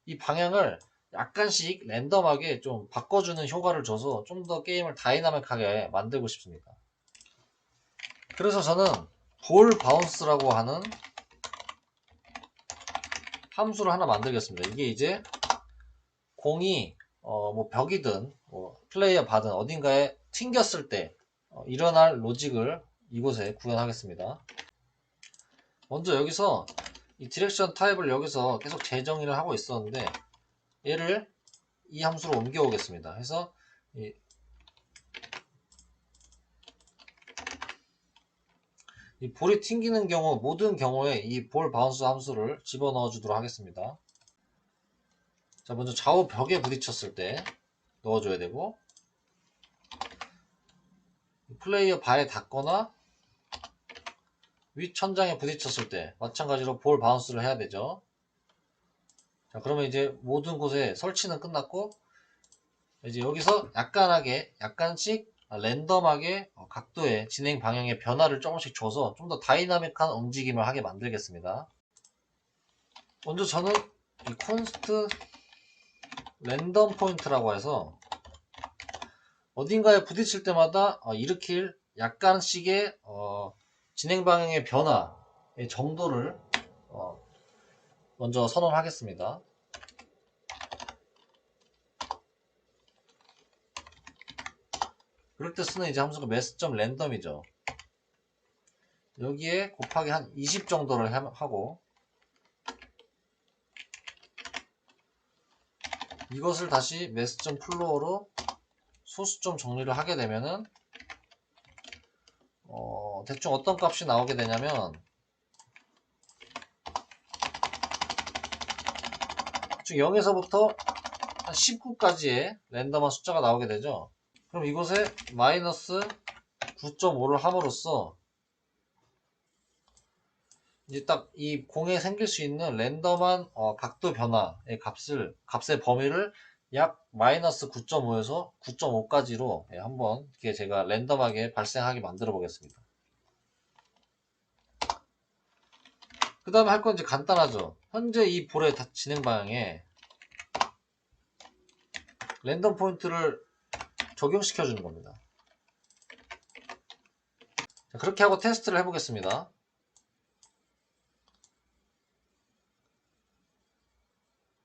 이 방향을 약간씩 랜덤하게 좀 바꿔주는 효과를 줘서 좀 더 게임을 다이나믹하게 만들고 싶습니다. 그래서 저는 볼 바운스라고 하는 함수를 하나 만들겠습니다. 이게 이제 공이 뭐 벽이든 뭐 플레이어 바든 어딘가에 튕겼을 때 일어날 로직을 이곳에 구현하겠습니다. 먼저 여기서 이 디렉션 타입을 여기서 계속 재정의를 하고 있었는데, 얘를 이 함수로 옮겨 오겠습니다. 해서 이 볼이 튕기는 경우, 모든 경우에 이 볼 바운스 함수를 집어넣어 주도록 하겠습니다. 자, 먼저 좌우 벽에 부딪혔을 때 넣어줘야 되고, 플레이어 바에 닿거나 윗 천장에 부딪혔을 때 마찬가지로 볼 바운스를 해야 되죠. 자, 그러면 이제 모든 곳에 설치는 끝났고, 이제 여기서 약간씩 랜덤하게 각도의 진행 방향의 변화를 조금씩 줘서 좀 더 다이나믹한 움직임을 하게 만들겠습니다. 먼저 저는 이 콘스트 랜덤 포인트라고 해서 어딘가에 부딪힐 때마다 일으킬 약간씩의 진행 방향의 변화의 정도를 먼저 선언하겠습니다. 그럴 때 쓰는 이제 함수가 mass.random이죠. 여기에 곱하기 한 20 정도를 하고, 이것을 다시 mass.floor로 소수점 정리를 하게 되면은 대충 어떤 값이 나오게 되냐면, 즉 0에서부터 한 19까지의 랜덤한 숫자가 나오게 되죠. 그럼 이곳에 마이너스 9.5를 함으로써 이제 딱 이 공에 생길 수 있는 랜덤한 각도 변화의 값의 범위를 약 마이너스 9.5에서 9.5까지로 한번 이렇게 제가 랜덤하게 발생하게 만들어 보겠습니다. 그 다음에 할 건 이제 간단하죠. 현재 이 볼의 진행 방향에 랜덤 포인트를 적용시켜 주는 겁니다. 자, 그렇게 하고 테스트를 해보겠습니다.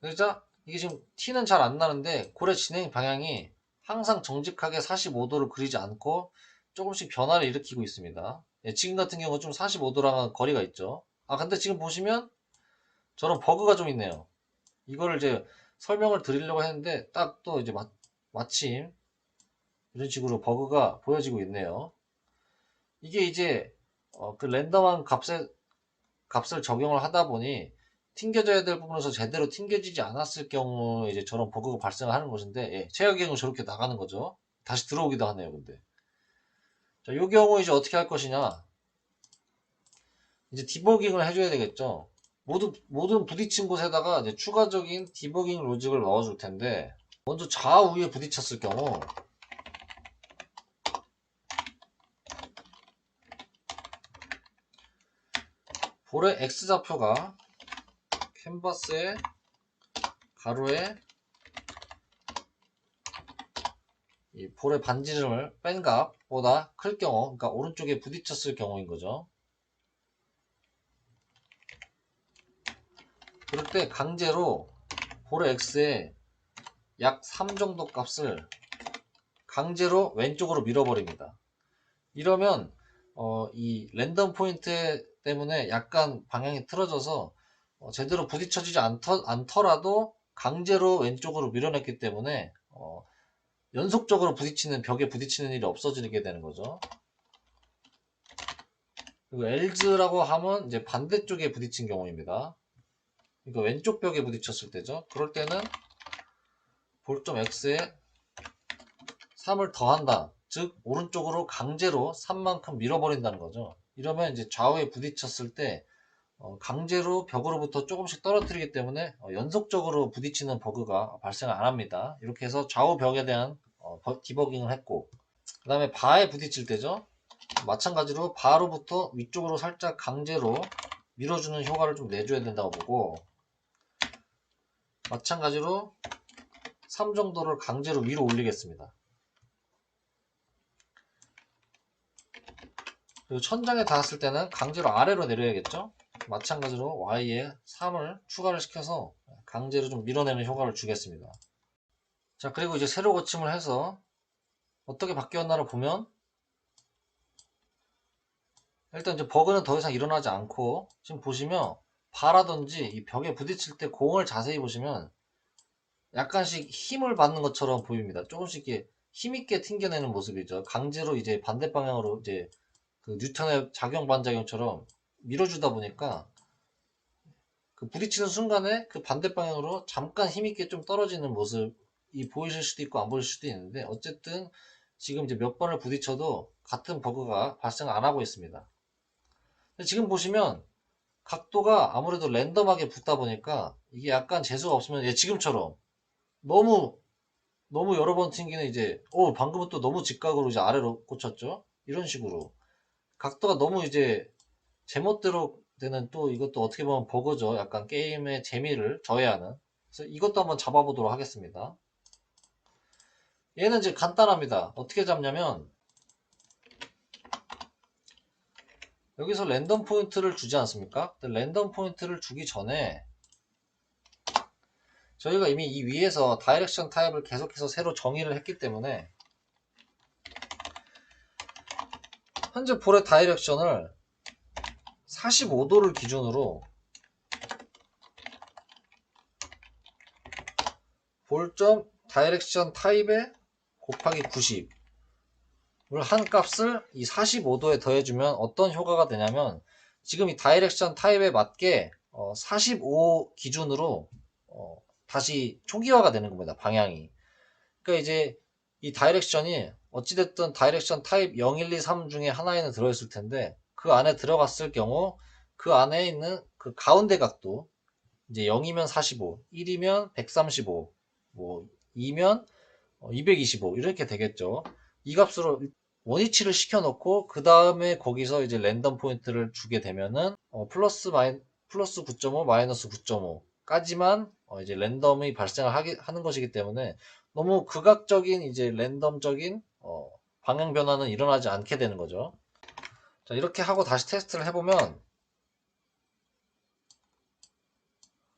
그러자 이게 지금 티는 잘 안 나는데 골의 진행 방향이 항상 정직하게 45도를 그리지 않고 조금씩 변화를 일으키고 있습니다. 지금 같은 경우 좀 45도랑은 거리가 있죠. 근데 지금 보시면 저런 버그가 좀 있네요. 이거를 이제 설명을 드리려고 했는데 딱 또 이제 마침 이런 식으로 버그가 보여지고 있네요. 이게 이제 그 랜덤한 값을 적용을 하다 보니 튕겨져야 될 부분에서 제대로 튕겨지지 않았을 경우 이제 저런 버그가 발생하는 것인데, 예, 최악의 경우 저렇게 나가는 거죠. 다시 들어오기도 하네요, 근데. 자, 이 경우 이제 어떻게 할 것이냐. 이제 디버깅을 해줘야 되겠죠. 모든 부딪힌 곳에다가 이제 추가적인 디버깅 로직을 넣어줄 텐데, 먼저 좌우에 부딪혔을 경우, 볼의 X좌표가 캔버스의 가로에 이 볼의 반지름을 뺀 값보다 클 경우, 그러니까 오른쪽에 부딪혔을 경우인 거죠. 그럴 때 강제로 볼의 X에 약 3 정도 값을 강제로 왼쪽으로 밀어버립니다. 이러면 이 랜덤 포인트 때문에 약간 방향이 틀어져서 제대로 부딪혀지지 않더라도 강제로 왼쪽으로 밀어냈기 때문에 연속적으로 부딪히는 벽에 부딪히는 일이 없어지게 되는 거죠. 그리고 엘즈라고 하면 이제 반대쪽에 부딪힌 경우입니다. 그러니까 왼쪽 벽에 부딪혔을 때죠. 그럴 때는 볼점 X에 3을 더한다. 즉 오른쪽으로 강제로 3만큼 밀어버린다는 거죠. 이러면 이제 좌우에 부딪혔을 때 강제로 벽으로부터 조금씩 떨어뜨리기 때문에 연속적으로 부딪히는 버그가 발생을 안 합니다. 이렇게 해서 좌우 벽에 대한 디버깅을 했고, 그 다음에 바에 부딪힐 때죠. 마찬가지로 바로부터 위쪽으로 살짝 강제로 밀어주는 효과를 좀 내줘야 된다고 보고, 마찬가지로 3 정도를 강제로 위로 올리겠습니다. 그리고 천장에 닿았을 때는 강제로 아래로 내려야겠죠. 마찬가지로 Y에 3을 추가를 시켜서 강제로 좀 밀어내는 효과를 주겠습니다. 자, 그리고 이제 세로 고침을 해서 어떻게 바뀌었나를 보면, 일단 이제 버그는 더 이상 일어나지 않고, 지금 보시면 바라든지 이 벽에 부딪힐 때 공을 자세히 보시면 약간씩 힘을 받는 것처럼 보입니다. 조금씩 이렇게 힘있게 튕겨내는 모습이죠. 강제로 이제 반대 방향으로 이제 그 뉴턴의 작용 반작용처럼 밀어주다 보니까 그 부딪히는 순간에 그 반대 방향으로 잠깐 힘있게 좀 떨어지는 모습이 보이실 수도 있고 안 보이실 수도 있는데, 어쨌든 지금 이제 몇 번을 부딪혀도 같은 버그가 발생 안 하고 있습니다. 지금 보시면 각도가 아무래도 랜덤하게 붙다 보니까 이게 약간 재수가 없으면, 예, 지금처럼 너무 여러 번 튕기는 이제 방금은 또 너무 직각으로 이제 아래로 꽂혔죠. 이런 식으로 각도가 너무 이제 제멋대로 되는, 또 이것도 어떻게 보면 버그죠. 약간 게임의 재미를 저해하는. 그래서 이것도 한번 잡아보도록 하겠습니다. 얘는 이제 간단합니다. 어떻게 잡냐면, 여기서 랜덤 포인트를 주지 않습니까? 랜덤 포인트를 주기 전에 저희가 이미 이 위에서 다이렉션 타입을 계속해서 새로 정의를 했기 때문에 현재 볼의 다이렉션을 45도를 기준으로 볼점 다이렉션 타입에 곱하기 90을 한 값을 이 45도에 더해주면 어떤 효과가 되냐면, 지금 이 다이렉션 타입에 맞게 45 기준으로 다시 초기화가 되는 겁니다. 방향이. 그러니까 이제 이 다이렉션이 어찌됐든 다이렉션 타입 0, 1, 2, 3 중에 하나에는 들어있을 텐데, 그 안에 들어갔을 경우 그 안에 있는 그 가운데 각도, 이제 0이면 45, 1이면 135, 뭐 2면 225 이렇게 되겠죠. 이 값으로 원위치를 시켜놓고 그 다음에 거기서 이제 랜덤 포인트를 주게 되면은 플러스 9.5 마이너스 9.5까지만 이제 랜덤이 발생을 하는 것이기 때문에 너무 극악적인 이제 랜덤적인 방향 변화는 일어나지 않게 되는 거죠. 자, 이렇게 하고 다시 테스트를 해보면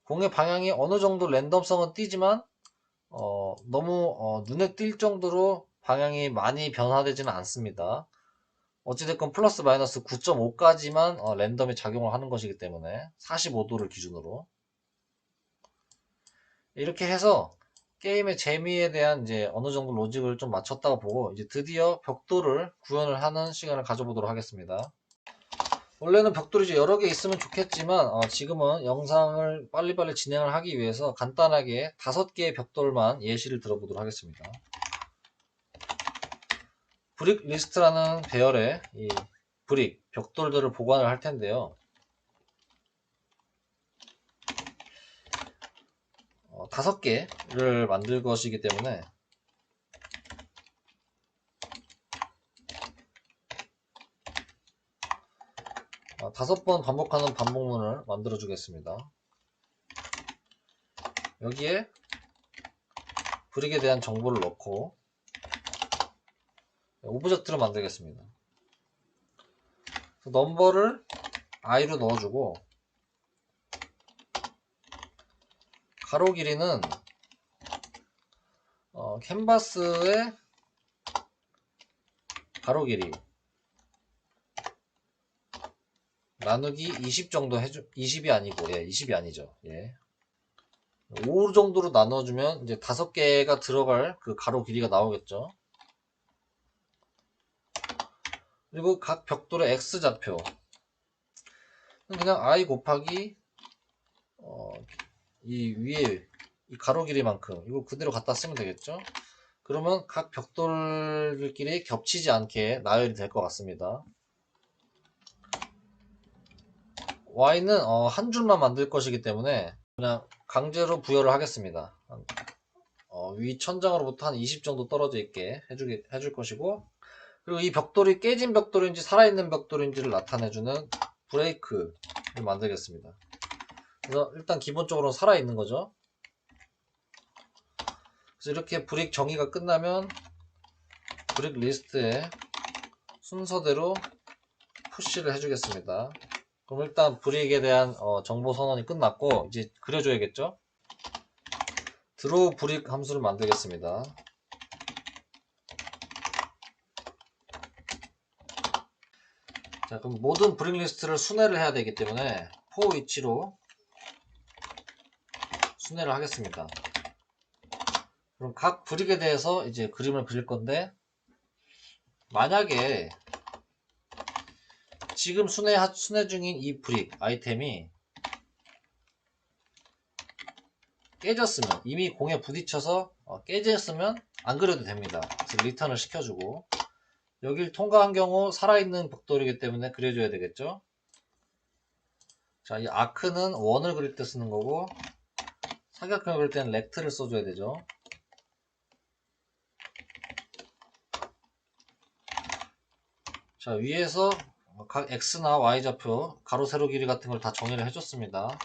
공의 방향이 어느 정도 랜덤성은 띄지만 너무 눈에 띌 정도로 방향이 많이 변화되지는 않습니다. 어찌됐건 플러스 마이너스 9.5까지만 랜덤이 작용을 하는 것이기 때문에 45도를 기준으로 이렇게 해서 게임의 재미에 대한 이제 어느 정도 로직을 좀 맞췄다고 보고, 이제 드디어 벽돌을 구현을 하는 시간을 가져보도록 하겠습니다. 원래는 벽돌이 이제 여러 개 있으면 좋겠지만 지금은 영상을 빨리빨리 진행을 하기 위해서 간단하게 5개의 벽돌만 예시를 들어보도록 하겠습니다. 브릭 리스트라는 배열에 이 브릭, 벽돌들을 보관을 할 텐데요. 5개를 만들 것이기 때문에 5번 반복하는 반복문을 만들어 주겠습니다. 여기에 브릭에 대한 정보를 넣고 오브젝트를 만들겠습니다. 넘버를 i로 넣어주고 가로 길이는 캔버스의 가로 길이 나누기 20 정도 20이 아니고 20이 아니죠. 5 정도로 나눠주면 이제 5개가 들어갈 그 가로 길이가 나오겠죠. 그리고 각 벽돌의 x좌표 그냥 i 곱하기 이 위에 이 가로 길이만큼 이거 그대로 갖다 쓰면 되겠죠. 그러면 각 벽돌끼리 겹치지 않게 나열이 될 것 같습니다. y는 한 줄만 만들 것이기 때문에 그냥 강제로 부여를 하겠습니다. 위 천장으로부터 한 20 정도 떨어져 있게 해줄 것이고, 그리고 이 벽돌이 깨진 벽돌인지 살아있는 벽돌인지를 나타내주는 브레이크를 만들겠습니다. 그래서 일단 기본적으로 살아있는 거죠. 그래서 이렇게 브릭 정의가 끝나면 브릭 리스트에 순서대로 푸시를 해주겠습니다. 그럼 일단 브릭에 대한 정보 선언이 끝났고 이제 그려줘야겠죠. 드로우 브릭 함수를 만들겠습니다. 자, 그럼 모든 브릭 리스트를 순회를 해야 되기 때문에 for each로 순회를 하겠습니다. 그럼 각 브릭에 대해서 이제 그림을 그릴 건데, 만약에 지금 순회 중인 이 브릭 아이템이 깨졌으면, 이미 공에 부딪혀서 깨졌으면 안 그려도 됩니다. 그래서 리턴을 시켜주고, 여길 통과한 경우 살아있는 벽돌이기 때문에 그려줘야 되겠죠. 자, 이 아크는 원을 그릴 때 쓰는 거고, 사각형을 그릴 때는 렉트를 써줘야 되죠. 자, 위에서 각 x나 y 좌표 가로 세로 길이 같은 걸 다 정의를 해줬습니다.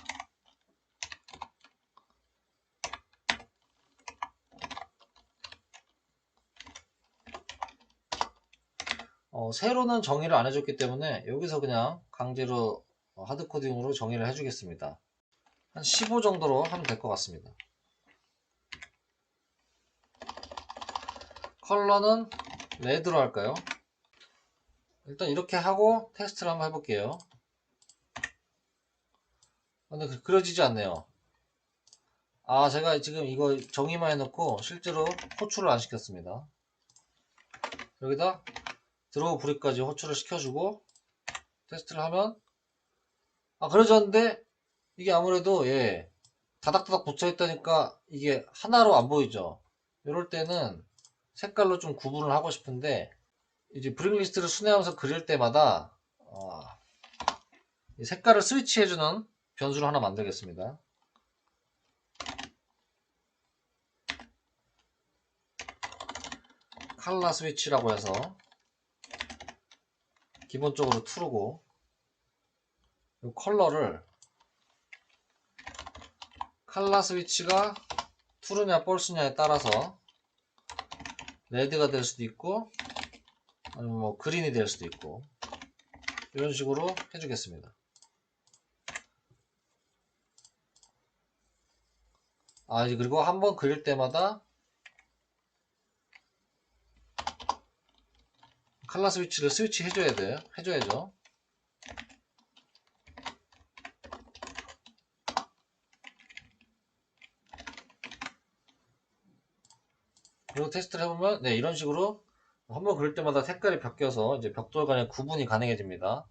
세로는 정의를 안 해줬기 때문에 여기서 그냥 강제로 하드코딩으로 정의를 해주겠습니다. 한 15 정도로 하면 될 것 같습니다. 컬러는 레드로 할까요? 일단 이렇게 하고 테스트를 한번 해볼게요. 근데 그려지지 않네요. 제가 지금 이거 정의만 해놓고 실제로 호출을 안 시켰습니다. 여기다 드로우 브릭까지 호출을 시켜주고 테스트를 하면 그려졌는데 이게 아무래도 다닥다닥 붙여있다니까 이게 하나로 안 보이죠. 이럴 때는 색깔로 좀 구분을 하고 싶은데, 이제 브릭 리스트를 순회하면서 그릴 때마다 색깔을 스위치해주는 변수를 하나 만들겠습니다. 컬러 스위치라고 해서 기본적으로 true고, 컬러를 컬러 스위치가 true냐 false냐에 따라서 레드가 될 수도 있고 아니면 뭐 그린이 될 수도 있고 이런 식으로 해주겠습니다. 이제 그리고 한번 그릴 때마다 컬러 스위치를 스위치 해줘야죠. 그리고 테스트를 해보면 이런 식으로 한번 그릴 때마다 색깔이 바뀌어서 이제 벽돌 간의 구분이 가능해집니다.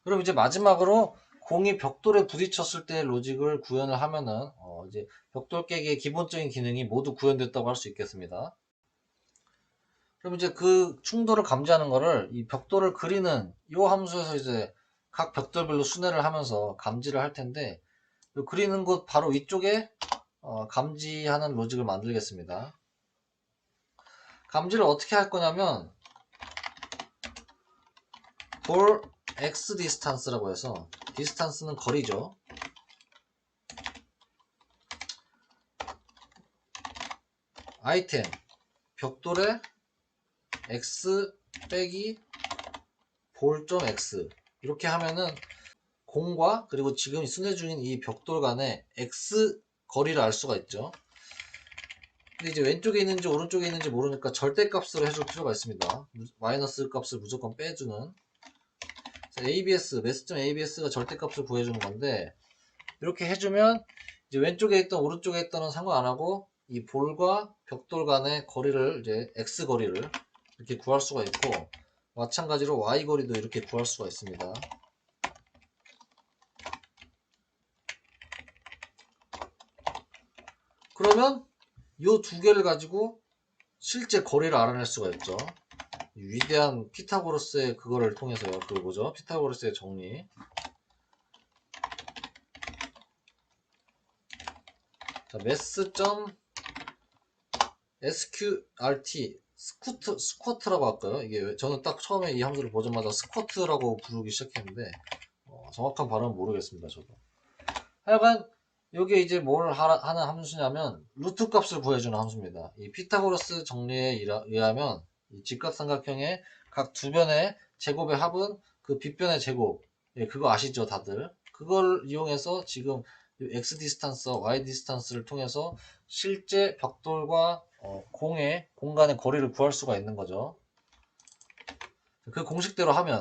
그럼 이제 마지막으로 공이 벽돌에 부딪혔을 때 로직을 구현을 하면은 이제 벽돌 깨기의 기본적인 기능이 모두 구현됐다고 할 수 있겠습니다. 그럼 이제 그 충돌을 감지하는 거를 이 벽돌을 그리는 이 함수에서 이제 각 벽돌별로 순회를 하면서 감지를 할 텐데, 그리는 곳 바로 위쪽에 감지하는 로직을 만들겠습니다. 감지를 어떻게 할 거냐면 for x distance라고 해서, distance는 거리죠. 아이템 벽돌에 x 빼기 볼.x 이렇게 하면은 공과 그리고 지금 순회 중인 이 벽돌 간의 x 거리를 알 수가 있죠. 근데 이제 왼쪽에 있는지 오른쪽에 있는지 모르니까 절대값으로 해줄 필요가 있습니다. 마이너스 값을 무조건 빼주는. ABS, mass.abs가 절대값을 구해주는 건데, 이렇게 해주면 이제 왼쪽에 있던 오른쪽에 있던은 상관 안 하고 이 볼과 벽돌 간의 거리를, 이제 x 거리를 이렇게 구할 수가 있고, 마찬가지로 y 거리도 이렇게 구할 수가 있습니다. 그러면 이 두 개를 가지고 실제 거리를 알아낼 수가 있죠. 위대한 피타고라스의 그거를 통해서요. 그거 뭐죠? 피타고라스의 정리. 자, mass.sqrt 스쿼트라고 할까요? 이게 저는 딱 처음에 이 함수를 보자마자 스쿼트라고 부르기 시작했는데 정확한 발음은 모르겠습니다. 저도. 하여간 이게 이제 뭘 하는 함수냐면 루트 값을 구해주는 함수입니다. 이 피타고라스 정리에 의하면 이 직각삼각형의 각 두 변의 제곱의 합은 그 빗변의 제곱, 예, 그거 아시죠 다들? 그걸 이용해서 지금 x 디스탄스와 y 디스탄스를 통해서 실제 벽돌과 공의 공간의 거리를 구할 수가 있는 거죠. 그 공식대로 하면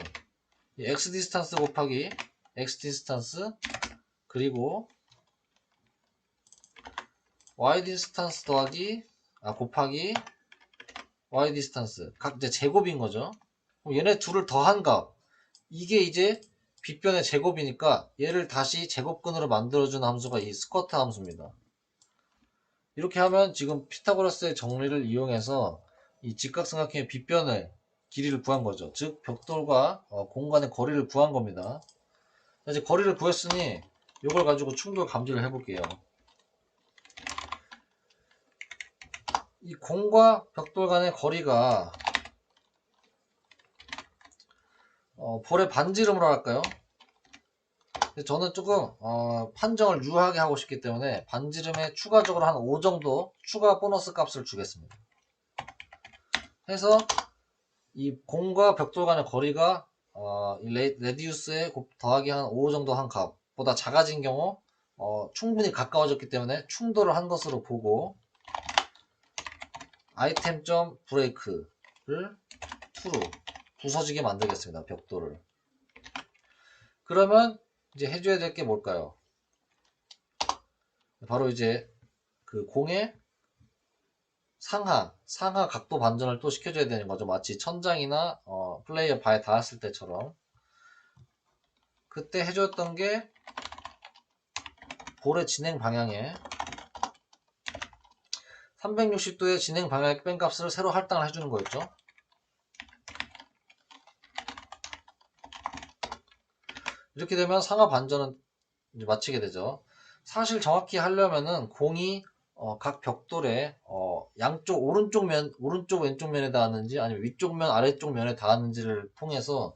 x 디스탄스 곱하기 x 디스탄스 그리고 y 디스탄스 더하기 곱하기 y 디스탄스 각 이제 제곱인 거죠. 그럼 얘네 둘을 더한 값, 이게 이제 빗변의 제곱이니까 얘를 다시 제곱근으로 만들어주는 함수가 이 스쿼트 함수입니다. 이렇게 하면 지금 피타고라스의 정리를 이용해서 이 직각삼각형의 빗변의 길이를 구한 거죠. 즉 벽돌과 공간의 거리를 구한 겁니다. 이제 거리를 구했으니 이걸 가지고 충돌 감지를 해볼게요. 이 공과 벽돌 간의 거리가 볼의 반지름으로 할까요? 저는 조금 판정을 유하게 하고 싶기 때문에 반지름에 추가적으로 한 5 정도 추가 보너스 값을 주겠습니다. 해서 이 공과 벽돌 간의 거리가 이 레디우스에 더하기 한 5 정도 한 값보다 작아진 경우 충분히 가까워졌기 때문에 충돌을 한 것으로 보고 아이템.브레이크를 true로 부서지게 만들겠습니다. 벽돌을. 그러면 이제 해줘야 될 게 뭘까요? 바로 이제 그 공의 상하 각도 반전을 또 시켜줘야 되는 거죠. 마치 천장이나 플레이어 바에 닿았을 때처럼. 그때 해줬던 게 볼의 진행 방향에 360도의 진행 방향의 뺀값을 새로 할당을 해주는 거였죠. 이렇게 되면 상하 반전은 이제 마치게 되죠. 사실 정확히 하려면은 공이 각 벽돌에 양쪽 오른쪽 왼쪽 면에 닿았는지 아니면 위쪽 면 아래쪽 면에 닿았는지를 통해서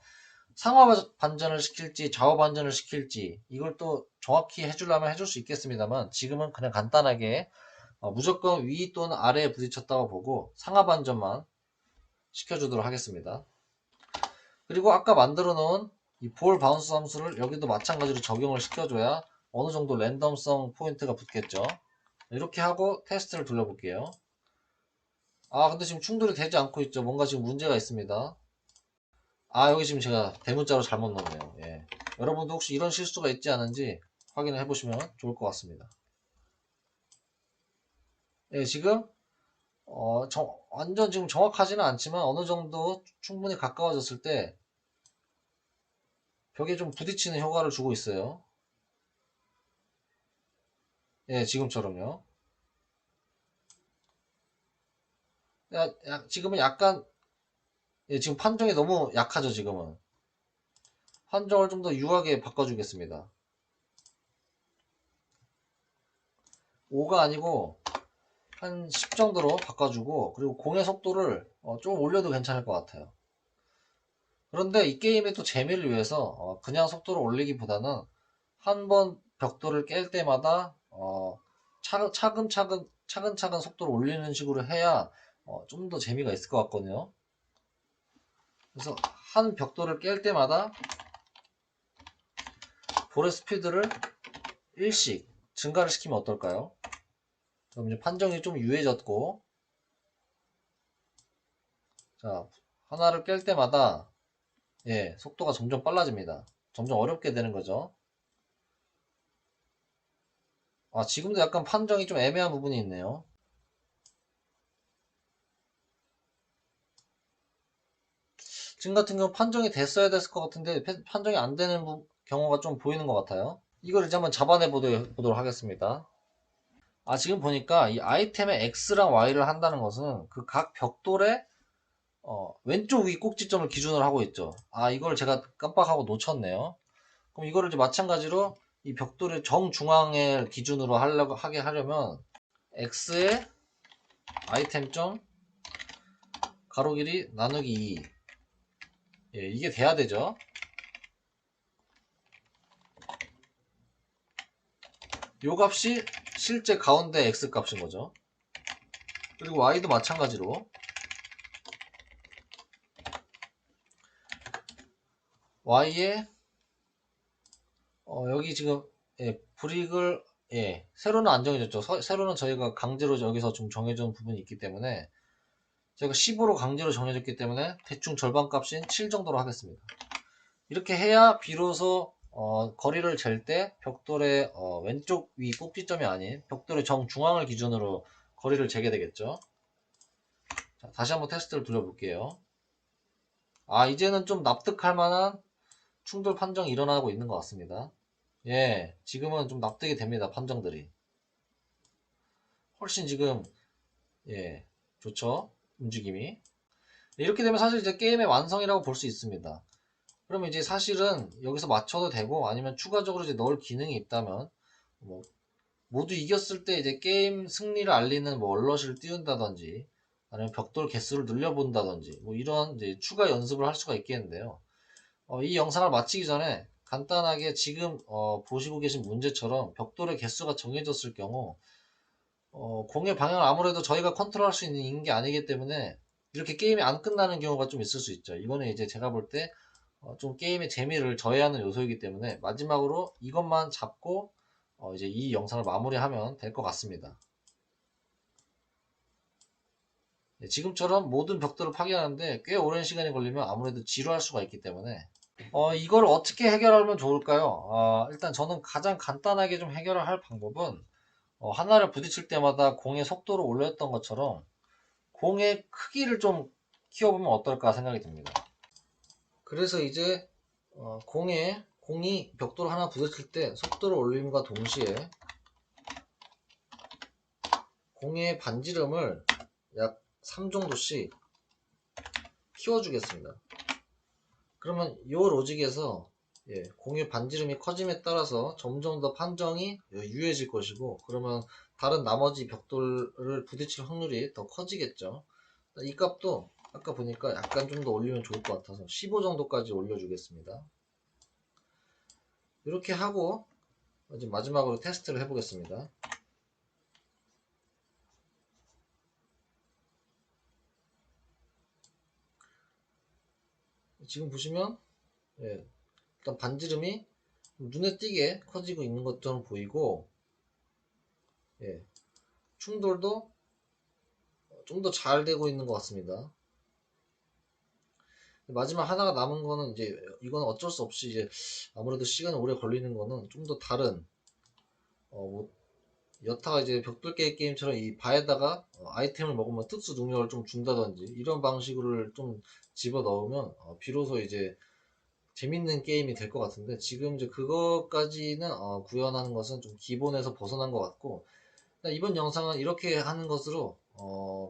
상하 반전을 시킬지 좌우 반전을 시킬지 이걸 또 정확히 해주려면 해줄 수 있겠습니다만 지금은 그냥 간단하게 무조건 위 또는 아래에 부딪혔다고 보고 상하 반전만 시켜주도록 하겠습니다. 그리고 아까 만들어 놓은 이 볼 바운스 함수를 여기도 마찬가지로 적용을 시켜줘야 어느 정도 랜덤성 포인트가 붙겠죠. 이렇게 하고 테스트를 돌려볼게요. 근데 지금 충돌이 되지 않고 있죠. 뭔가 지금 문제가 있습니다. 여기 지금 제가 대문자로 잘못 넣었네요. 예. 여러분도 혹시 이런 실수가 있지 않은지 확인을 해보시면 좋을 것 같습니다. 예, 지금 완전 지금 정확하지는 않지만 어느 정도 충분히 가까워졌을 때 벽에 좀 부딪히는 효과를 주고 있어요. 예, 지금처럼요. 지금은 약간, 예, 지금 판정이 너무 약하죠, 지금은. 판정을 좀 더 유하게 바꿔주겠습니다. 5가 아니고 한 10 정도로 바꿔주고, 그리고 공의 속도를 좀 올려도 괜찮을 것 같아요. 그런데 이 게임의 또 재미를 위해서 그냥 속도를 올리기보다는 한 번 벽돌을 깰 때마다 차근차근 속도를 올리는 식으로 해야 좀 더 재미가 있을 것 같거든요. 그래서 한 벽돌을 깰 때마다 볼의 스피드를 1씩 증가를 시키면 어떨까요? 그럼 이제 판정이 좀 유해졌고, 자, 하나를 깰 때마다 예, 속도가 점점 빨라집니다. 점점 어렵게 되는 거죠. 아, 지금도 약간 판정이 좀 애매한 부분이 있네요. 지금 같은 경우 판정이 됐어야 됐을 것 같은데 판정이 안 되는 경우가 좀 보이는 것 같아요. 이걸 이제 한번 잡아내 보도록 하겠습니다. 아, 지금 보니까 이 아이템의 X랑 Y를 한다는 것은 그 각 벽돌의 왼쪽 위 꼭지점을 기준으로 하고 있죠. 아, 이걸 제가 깜빡하고 놓쳤네요. 그럼 이거를 이제 마찬가지로 이 벽돌의 정중앙을 기준으로 하게 하려면 X의 아이템점 가로 길이 나누기 2. 예, 이게 돼야 되죠. 요 값이 실제 가운데 X 값인 거죠. 그리고 Y도 마찬가지로 Y에 여기 지금 예, 브릭을 예, 세로는 안 정해졌죠. 세로는 저희가 강제로 여기서 좀 정해준 부분이 있기 때문에 저희가 10으로 강제로 정해졌기 때문에 대충 절반 값인 7 정도로 하겠습니다. 이렇게 해야 비로소 거리를 잴 때 벽돌의 왼쪽 위 꼭지점이 아닌 벽돌의 정중앙을 기준으로 거리를 재게 되겠죠. 자, 다시 한번 테스트를 돌려볼게요. 아, 이제는 좀 납득할 만한 충돌 판정이 일어나고 있는 것 같습니다. 예, 지금은 좀 납득이 됩니다. 판정들이. 훨씬 지금, 예, 좋죠. 움직임이. 이렇게 되면 사실 이제 게임의 완성이라고 볼 수 있습니다. 그러면 이제 사실은 여기서 맞춰도 되고 아니면 추가적으로 이제 넣을 기능이 있다면 뭐 모두 이겼을 때 이제 게임 승리를 알리는 뭐 얼럿을 띄운다든지 아니면 벽돌 개수를 늘려본다든지 뭐 이런 이제 추가 연습을 할 수가 있겠는데요. 이 영상을 마치기 전에 간단하게 지금 보시고 계신 문제처럼 벽돌의 개수가 정해졌을 경우 공의 방향을 아무래도 저희가 컨트롤할 수 있는 게 아니기 때문에 이렇게 게임이 안 끝나는 경우가 좀 있을 수 있죠. 이거는 이제 제가 볼 때 좀 게임의 재미를 저해하는 요소이기 때문에 마지막으로 이것만 잡고 이제 이 영상을 마무리하면 될 것 같습니다. 네, 지금처럼 모든 벽돌을 파괴하는데 꽤 오랜 시간이 걸리면 아무래도 지루할 수가 있기 때문에 이걸 어떻게 해결하면 좋을까요? 일단 저는 가장 간단하게 좀 해결을 할 방법은 하나를 부딪힐 때마다 공의 속도를 올렸던 것처럼 공의 크기를 좀 키워보면 어떨까 생각이 듭니다. 그래서 이제 공이 벽돌 하나 부딪힐 때 속도를 올림과 동시에 공의 반지름을 약 3 정도씩 키워주겠습니다. 그러면 이 로직에서 공의 반지름이 커짐에 따라서 점점 더 판정이 유해질 것이고 그러면 다른 나머지 벽돌을 부딪힐 확률이 더 커지겠죠. 이 값도 아까 보니까 약간 좀 더 올리면 좋을 것 같아서 15 정도까지 올려주겠습니다. 이렇게 하고 이제 마지막으로 테스트를 해보겠습니다. 지금 보시면 일단 반지름이 눈에 띄게 커지고 있는 것처럼 보이고 충돌도 좀 더 잘 되고 있는 것 같습니다. 마지막 하나가 남은 거는 이제 이건 어쩔 수 없이 이제 아무래도 시간이 오래 걸리는 거는 좀 더 다른 뭐 여타가 이제 벽돌 게임처럼 이 바에다가 아이템을 먹으면 특수 능력을 좀 준다든지 이런 방식으로 좀 집어 넣으면 비로소 이제 재밌는 게임이 될 것 같은데, 지금 이제 그것까지는 구현하는 것은 좀 기본에서 벗어난 것 같고, 이번 영상은 이렇게 하는 것으로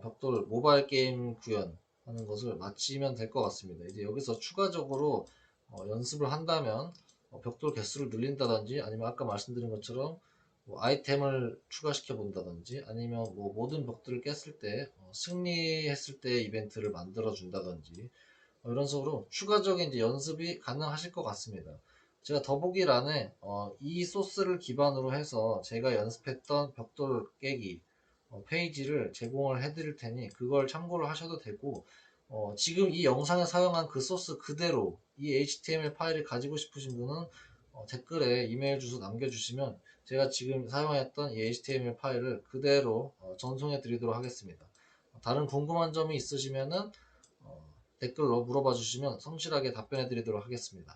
벽돌 모바일 게임 구현하는 것을 마치면 될 것 같습니다. 이제 여기서 추가적으로 연습을 한다면 벽돌 개수를 늘린다든지, 아니면 아까 말씀드린 것처럼 뭐 아이템을 추가시켜 본다든지, 아니면 뭐 모든 벽돌을 깼을 때 승리했을 때 이벤트를 만들어 준다든지, 이런 식으로 추가적인 이제 연습이 가능하실 것 같습니다. 제가 더보기란에 이 소스를 기반으로 해서 제가 연습했던 벽돌 깨기 페이지를 제공을 해드릴 테니 그걸 참고를 하셔도 되고, 지금 이 영상에 사용한 그 소스 그대로 이 HTML 파일을 가지고 싶으신 분은 댓글에 이메일 주소 남겨주시면 제가 지금 사용했던 이 HTML 파일을 그대로 전송해 드리도록 하겠습니다. 다른 궁금한 점이 있으시면은 댓글로 물어봐 주시면 성실하게 답변해 드리도록 하겠습니다.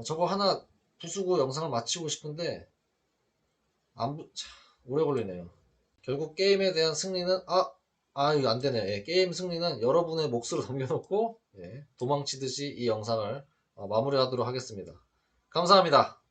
저거 하나 부수고 영상을 마치고 싶은데 오래 걸리네요. 결국 게임에 대한 승리는 이거 안 되네요. 예, 게임 승리는 여러분의 몫으로 넘겨놓고, 예, 도망치듯이 이 영상을 마무리하도록 하겠습니다. 감사합니다.